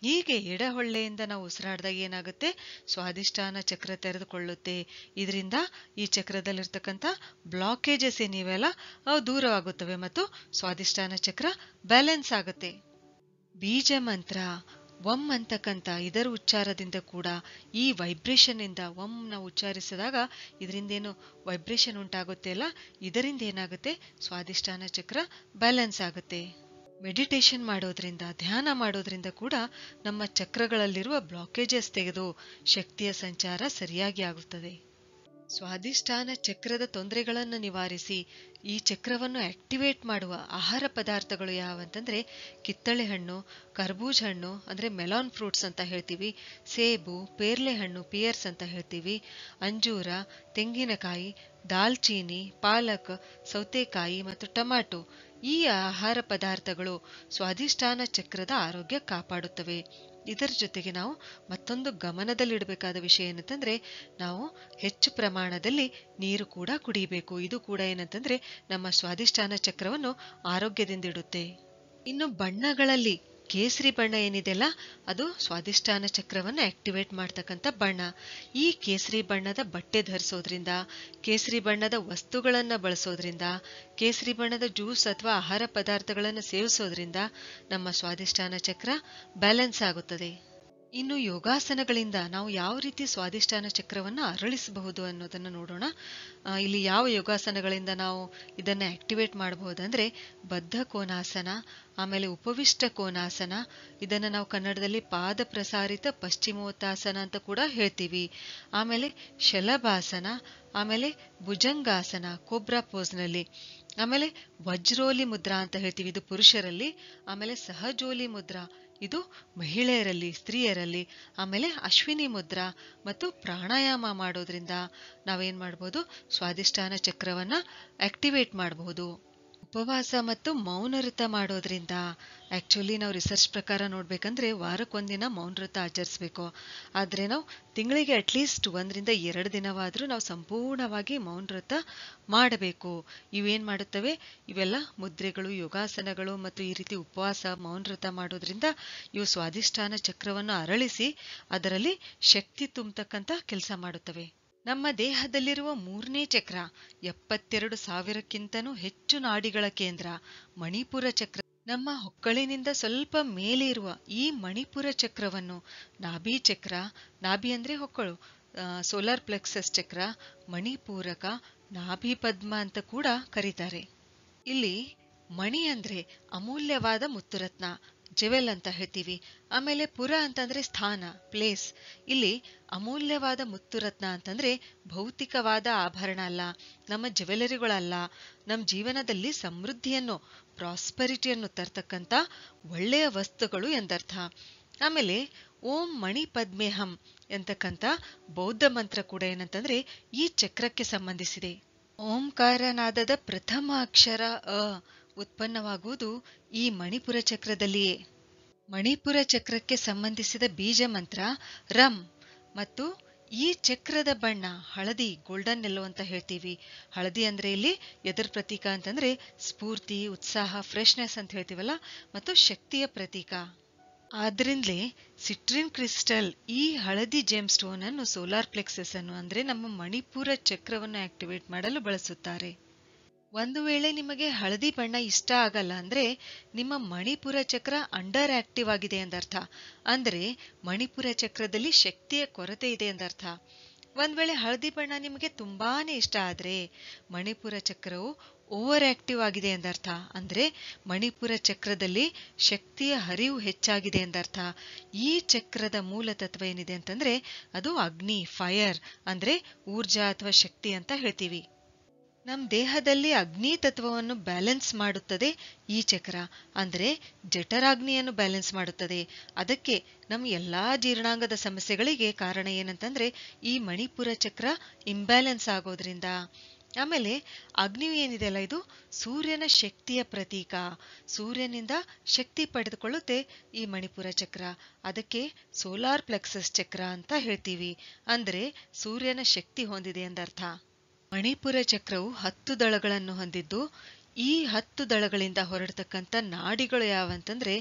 ಹೀಗೆ ಎಡಹೊಳ್ಳೆಯಿಂದ ನಾವು ಉಸಿರಾಡಿದಾಗ ಏನಾಗುತ್ತೆ, ಸ್ವಾದಿಷ್ಠಾನ ಚಕ್ರ ತೆರೆದುಕೊಳ್ಳುತ್ತೆ. ಇದರಿಂದ ಈ ಚಕ್ರದಲ್ಲಿರ್ತಕ್ಕಂಥ ಬ್ಲಾಕೇಜಸ್ ಏನಿವೆಲ್ಲ ಅವು ದೂರವಾಗುತ್ತವೆ ಮತ್ತು ಸ್ವಾದಿಷ್ಠಾನ ಚಕ್ರ ಬ್ಯಾಲೆನ್ಸ್ ಆಗುತ್ತೆ. ಬೀಜ ಮಂತ್ರ ವಂ ಅಂತಕ್ಕಂಥ ಇದರ ಉಚ್ಚಾರದಿಂದ ಕೂಡ, ಈ ವೈಬ್ರೇಷನ್ ಇಂದ ವಂ ನಾವು ಉಚ್ಚಾರಿಸಿದಾಗ ಇದರಿಂದ ಏನು ವೈಬ್ರೇಷನ್ ಉಂಟಾಗುತ್ತೆ ಅಲ್ಲ, ಇದರಿಂದ ಏನಾಗುತ್ತೆ, ಸ್ವಾದಿಷ್ಠಾನ ಚಕ್ರ ಬ್ಯಾಲೆನ್ಸ್ ಆಗುತ್ತೆ. ಮೆಡಿಟೇಷನ್ ಮಾಡೋದ್ರಿಂದ, ಧ್ಯಾನ ಮಾಡೋದ್ರಿಂದ ಕೂಡ ನಮ್ಮ ಚಕ್ರಗಳಲ್ಲಿರುವ ಬ್ಲಾಕೇಜಸ್ ತೆಗೆದು ಶಕ್ತಿಯ ಸಂಚಾರ ಸರಿಯಾಗಿ ಆಗುತ್ತದೆ. ಸ್ವಾದಿಷ್ಠಾನ ಚಕ್ರದ ತೊಂದರೆಗಳನ್ನು ನಿವಾರಿಸಿ ಈ ಚಕ್ರವನ್ನು ಆಕ್ಟಿವೇಟ್ ಮಾಡುವ ಆಹಾರ ಪದಾರ್ಥಗಳು ಯಾವಂತಂದ್ರೆ ಕಿತ್ತಳೆ ಹಣ್ಣು, ಕರ್ಬೂಜ ಹಣ್ಣು ಅಂದ್ರೆ ಮೆಲಾನ್ ಫ್ರೂಟ್ಸ್ ಅಂತ ಹೇಳ್ತೀವಿ, ಸೇಬು, ಪೇರ್ಲೆ ಹಣ್ಣು ಪಿಯರ್ಸ್ ಅಂತ ಹೇಳ್ತೀವಿ, ಅಂಜೂರ, ತೆಂಗಿನಕಾಯಿ, ದಾಲ್ಚೀನಿ, ಪಾಲಕ್, ಸೌತೆಕಾಯಿ ಮತ್ತು ಟೊಮ್ಯಾಟೊ. ಈ ಆಹಾರ ಪದಾರ್ಥಗಳು ಸ್ವಾದಿಷ್ಠಾನ ಚಕ್ರದ ಆರೋಗ್ಯ ಕಾಪಾಡುತ್ತವೆ. ಇದರ ಜೊತೆಗೆ ನಾವು ಮತ್ತೊಂದು ಗಮನದಲ್ಲಿಡಬೇಕಾದ ವಿಷಯ ಏನಂತಂದ್ರೆ, ನಾವು ಹೆಚ್ಚು ಪ್ರಮಾಣದಲ್ಲಿ ನೀರು ಕೂಡ ಕುಡಿಯಬೇಕು. ಇದು ಕೂಡ ಏನಂತಂದ್ರೆ ನಮ್ಮ ಸ್ವಾದಿಷ್ಠಾನ ಚಕ್ರವನ್ನು ಆರೋಗ್ಯದಿಂದ ಇಡುತ್ತೆ. ಇನ್ನು ಬಣ್ಣಗಳಲ್ಲಿ ಕೇಸರಿ ಬಣ್ಣ ಏನಿದೆಯಲ್ಲ, ಅದು ಸ್ವಾದಿಷ್ಠಾನ ಚಕ್ರವನ್ನು ಆಕ್ಟಿವೇಟ್ ಮಾಡ್ತಕ್ಕಂಥ ಬಣ್ಣ. ಈ ಕೇಸರಿ ಬಣ್ಣದ ಬಟ್ಟೆ ಧರಿಸೋದ್ರಿಂದ, ಕೇಸರಿ ಬಣ್ಣದ ವಸ್ತುಗಳನ್ನ ಬಳಸೋದ್ರಿಂದ, ಕೇಸರಿ ಬಣ್ಣದ ಜ್ಯೂಸ್ ಅಥವಾ ಆಹಾರ ಪದಾರ್ಥಗಳನ್ನು ಸೇವಿಸೋದ್ರಿಂದ ನಮ್ಮ ಸ್ವಾದಿಷ್ಠಾನ ಚಕ್ರ ಬ್ಯಾಲೆನ್ಸ್ ಆಗುತ್ತದೆ. ಇನ್ನು ಯೋಗಾಸನಗಳಿಂದ ನಾವು ಯಾವ ರೀತಿ ಸ್ವಾದಿಷ್ಠಾನ ಚಕ್ರವನ್ನು ಅರಳಿಸಬಹುದು ಅನ್ನೋದನ್ನು ನೋಡೋಣ. ಇಲ್ಲಿ ಯಾವ ಯೋಗಾಸನಗಳಿಂದ ನಾವು ಇದನ್ನ ಆಕ್ಟಿವೇಟ್ ಮಾಡಬಹುದಂದ್ರೆ ಬದ್ಧ ಕೋನಾಸನ, ಆಮೇಲೆ ಉಪವಿಷ್ಟ ಕೋನಾಸನ, ಇದನ್ನ ನಾವು ಕನ್ನಡದಲ್ಲಿ ಪಾದ ಪ್ರಸಾರಿತ ಪಶ್ಚಿಮೋತ್ತಾಸನ ಅಂತ ಕೂಡ ಹೇಳ್ತೀವಿ. ಆಮೇಲೆ ಶಲಭಾಸನ, ಆಮೇಲೆ ಭುಜಂಗಾಸನ ಕೋಬ್ರಾ ಪೋಸ್ನಲ್ಲಿ, ಆಮೇಲೆ ವಜ್ರೋಲಿ ಮುದ್ರಾ ಅಂತ ಹೇಳ್ತೀವಿ, ಇದು ಪುರುಷರಲ್ಲಿ, ಆಮೇಲೆ ಸಹಜೋಲಿ ಮುದ್ರಾ ಇದು ಮಹಿಳೆಯರಲ್ಲಿ, ಸ್ತ್ರೀಯರಲ್ಲಿ, ಆಮೇಲೆ ಅಶ್ವಿನಿ ಮುದ್ರಾ ಮತ್ತು ಪ್ರಾಣಾಯಾಮ ಮಾಡೋದ್ರಿಂದ ನಾವೇನ್ ಮಾಡಬಹುದು, ಸ್ವಾದಿಷ್ಠಾನ ಚಕ್ರವನ್ನ ಆಕ್ಟಿವೇಟ್ ಮಾಡಬಹುದು. ಉಪವಾಸ ಮತ್ತು ಮೌನವ್ರತ ಮಾಡೋದ್ರಿಂದ, ಆಕ್ಚುಲಿ ನಾವು ರಿಸರ್ಚ್ ಪ್ರಕಾರ ನೋಡ್ಬೇಕಂದ್ರೆ ವಾರಕ್ಕೊಂದಿನ ಮೌನವ್ರತ ಆಚರಿಸಬೇಕು. ಆದ್ರೆ ನಾವು ತಿಂಗಳಿಗೆ ಅಟ್ಲೀಸ್ಟ್ 1-2 ದಿನವಾದ್ರೂ ನಾವು ಸಂಪೂರ್ಣವಾಗಿ ಮೌನವ್ರತ ಮಾಡಬೇಕು. ಇವೇನ್ ಮಾಡುತ್ತವೆ, ಇವೆಲ್ಲ ಮುದ್ರೆಗಳು, ಯೋಗಾಸನಗಳು ಮತ್ತು ಈ ರೀತಿ ಉಪವಾಸ ಮೌನವ್ರತ ಮಾಡೋದ್ರಿಂದ ಇವು ಸ್ವಾದಿಷ್ಠಾನ ಚಕ್ರವನ್ನು ಅರಳಿಸಿ ಅದರಲ್ಲಿ ಶಕ್ತಿ ತುಂಬತಕ್ಕಂತ ಕೆಲಸ ಮಾಡುತ್ತವೆ. ನಮ್ಮ ದೇಹದಲ್ಲಿರುವ ಮೂರನೇ ಚಕ್ರ 72,000ಕ್ಕಿಂತನೂ ಹೆಚ್ಚು ನಾಡಿಗಳ ಕೇಂದ್ರ ಮಣಿಪುರ ಚಕ್ರ. ನಮ್ಮ ಹೊಕ್ಕಳಿನಿಂದ ಸ್ವಲ್ಪ ಮೇಲೆ ಇರುವ ಈ ಮಣಿಪುರ ಚಕ್ರವನ್ನು ನಾಭಿ ಚಕ್ರ, ನಾಭಿ ಅಂದ್ರೆ ಹೊಕ್ಕಳು, ಸೋಲಾರ್ ಪ್ಲೆಕ್ಸಸ್ ಚಕ್ರ, ಮಣಿಪೂರಕ, ನಾಭಿ ಪದ್ಮ ಅಂತ ಕೂಡ ಕರೀತಾರೆ. ಇಲ್ಲಿ ಮಣಿ ಅಂದ್ರೆ ಅಮೂಲ್ಯವಾದ ಮುತ್ತುರತ್ನ, ಜೆವೆಲ್ ಅಂತ ಹೇಳ್ತೀವಿ. ಆಮೇಲೆ ಪುರ ಅಂತಂದ್ರೆ ಸ್ಥಾನ, ಪ್ಲೇಸ್. ಇಲ್ಲಿ ಅಮೂಲ್ಯವಾದ ಮುತ್ತುರತ್ನ ಅಂತಂದ್ರೆ ಭೌತಿಕವಾದ ಆಭರಣ ಅಲ್ಲ, ನಮ್ಮ ಜ್ಯುವೆಲರಿಗಳಲ್ಲ, ನಮ್ಮ ಜೀವನದಲ್ಲಿ ಸಮೃದ್ಧಿಯನ್ನು, ಪ್ರಾಸ್ಪರಿಟಿಯನ್ನು ತರ್ತಕ್ಕಂಥ ಒಳ್ಳೆಯ ವಸ್ತುಗಳು ಎಂದರ್ಥ. ಆಮೇಲೆ ಓಂ ಮಣಿ ಪದ್ಮೇಹಂ ಎಂತಕ್ಕಂಥ ಬೌದ್ಧ ಮಂತ್ರ ಕೂಡ ಏನಂತಂದ್ರೆ ಈ ಚಕ್ರಕ್ಕೆ ಸಂಬಂಧಿಸಿದೆ. ಓಂಕಾರನಾದದ ಪ್ರಥಮ ಅಕ್ಷರ ಅ ಉತ್ಪನ್ನವಾಗುವುದು ಈ ಮಣಿಪುರ ಚಕ್ರದಲ್ಲಿಯೇ. ಮಣಿಪುರ ಚಕ್ರಕ್ಕೆ ಸಂಬಂಧಿಸಿದ ಬೀಜ ಮಂತ್ರ ರಂ. ಮತ್ತು ಈ ಚಕ್ರದ ಬಣ್ಣ ಹಳದಿ, ಗೋಲ್ಡನ್ ಎಲ್ಲೋ ಅಂತ ಹೇಳ್ತೀವಿ. ಹಳದಿ ಅಂದ್ರೆ ಇಲ್ಲಿ ಎದರ ಪ್ರತೀಕ ಅಂತಂದ್ರೆ ಸ್ಫೂರ್ತಿ, ಉತ್ಸಾಹ, ಫ್ರೆಶ್ನೆಸ್ ಅಂತ ಹೇಳ್ತೀವಲ್ಲ, ಮತ್ತು ಶಕ್ತಿಯ ಪ್ರತೀಕ. ಆದ್ರಿಂದಲೇ ಸಿಟ್ರಿನ್ ಕ್ರಿಸ್ಟಲ್ ಈ ಹಳದಿ ಜೆಮ್ ಸ್ಟೋನ್ ಅನ್ನು ಸೋಲಾರ್ ಪ್ಲೆಕ್ಸಸ್ ಅನ್ನು ಅಂದ್ರೆ ನಮ್ಮ ಮಣಿಪುರ ಚಕ್ರವನ್ನು ಆಕ್ಟಿವೇಟ್ ಮಾಡಲು ಬಳಸುತ್ತಾರೆ. ಒಂದು ವೇಳೆ ನಿಮಗೆ ಹಳದಿ ಬಣ್ಣ ಇಷ್ಟ ಆಗಲ್ಲ ಅಂದ್ರೆ ನಿಮ್ಮ ಮಣಿಪುರ ಚಕ್ರ ಅಂಡರ್ ಆಕ್ಟಿವ್ ಆಗಿದೆ ಎಂದರ್ಥ. ಅಂದ್ರೆ ಮಣಿಪುರ ಚಕ್ರದಲ್ಲಿ ಶಕ್ತಿಯ ಕೊರತೆ ಇದೆ ಎಂದರ್ಥ. ಒಂದ್ ವೇಳೆ ಹಳದಿ ಬಣ್ಣ ನಿಮಗೆ ತುಂಬಾನೇ ಇಷ್ಟ ಆದ್ರೆ ಮಣಿಪುರ ಚಕ್ರವು ಓವರ್ ಆಕ್ಟಿವ್ ಆಗಿದೆ ಎಂದರ್ಥ. ಅಂದ್ರೆ ಮಣಿಪುರ ಚಕ್ರದಲ್ಲಿ ಶಕ್ತಿಯ ಹರಿವು ಹೆಚ್ಚಾಗಿದೆ ಎಂದರ್ಥ. ಈ ಚಕ್ರದ ಮೂಲ ತತ್ವ ಏನಿದೆ ಅಂತಂದ್ರೆ ಅದು ಅಗ್ನಿ, ಫೈರ್ ಅಂದ್ರೆ ಊರ್ಜಾ ಅಥವಾ ಶಕ್ತಿ ಅಂತ ಹೇಳ್ತೀವಿ. ನಮ್ಮ ದೇಹದಲ್ಲಿ ಅಗ್ನಿ ತತ್ವವನ್ನು ಬ್ಯಾಲೆನ್ಸ್ ಮಾಡುತ್ತದೆ ಈ ಚಕ್ರ. ಅಂದ್ರೆ ಜಠರಾಗ್ನಿಯನ್ನು ಬ್ಯಾಲೆನ್ಸ್ ಮಾಡುತ್ತದೆ. ಅದಕ್ಕೆ ನಮ್ಮ ಎಲ್ಲಾ ಜೀರ್ಣಾಂಗದ ಸಮಸ್ಯೆಗಳಿಗೆ ಕಾರಣ ಏನಂತಂದ್ರೆ ಈ ಮಣಿಪುರ ಚಕ್ರ ಇಂಬ್ಯಾಲೆನ್ಸ್ ಆಗೋದ್ರಿಂದ. ಆಮೇಲೆ ಅಗ್ನಿಯು ಏನಿದೆಯಲ್ಲ, ಇದು ಸೂರ್ಯನ ಶಕ್ತಿಯ ಪ್ರತೀಕ. ಸೂರ್ಯನಿಂದ ಶಕ್ತಿ ಪಡೆದುಕೊಳ್ಳುತ್ತೆ ಈ ಮಣಿಪುರ ಚಕ್ರ. ಅದಕ್ಕೆ ಸೋಲಾರ್ ಪ್ಲೆಕ್ಸಸ್ ಚಕ್ರ ಅಂತ ಹೇಳ್ತೀವಿ. ಅಂದ್ರೆ ಸೂರ್ಯನ ಶಕ್ತಿ ಹೊಂದಿದೆ ಎಂದರ್ಥ. ಮಣಿಪುರ ಚಕ್ರವು 10 ದಳಗಳನ್ನು ಹೊಂದಿದ್ದು ಈ 10 ದಳಗಳಿಂದ ಹೊರಡ್ತಕ್ಕಂಥ ನಾಡಿಗಳು ಯಾವಂತಂದ್ರೆ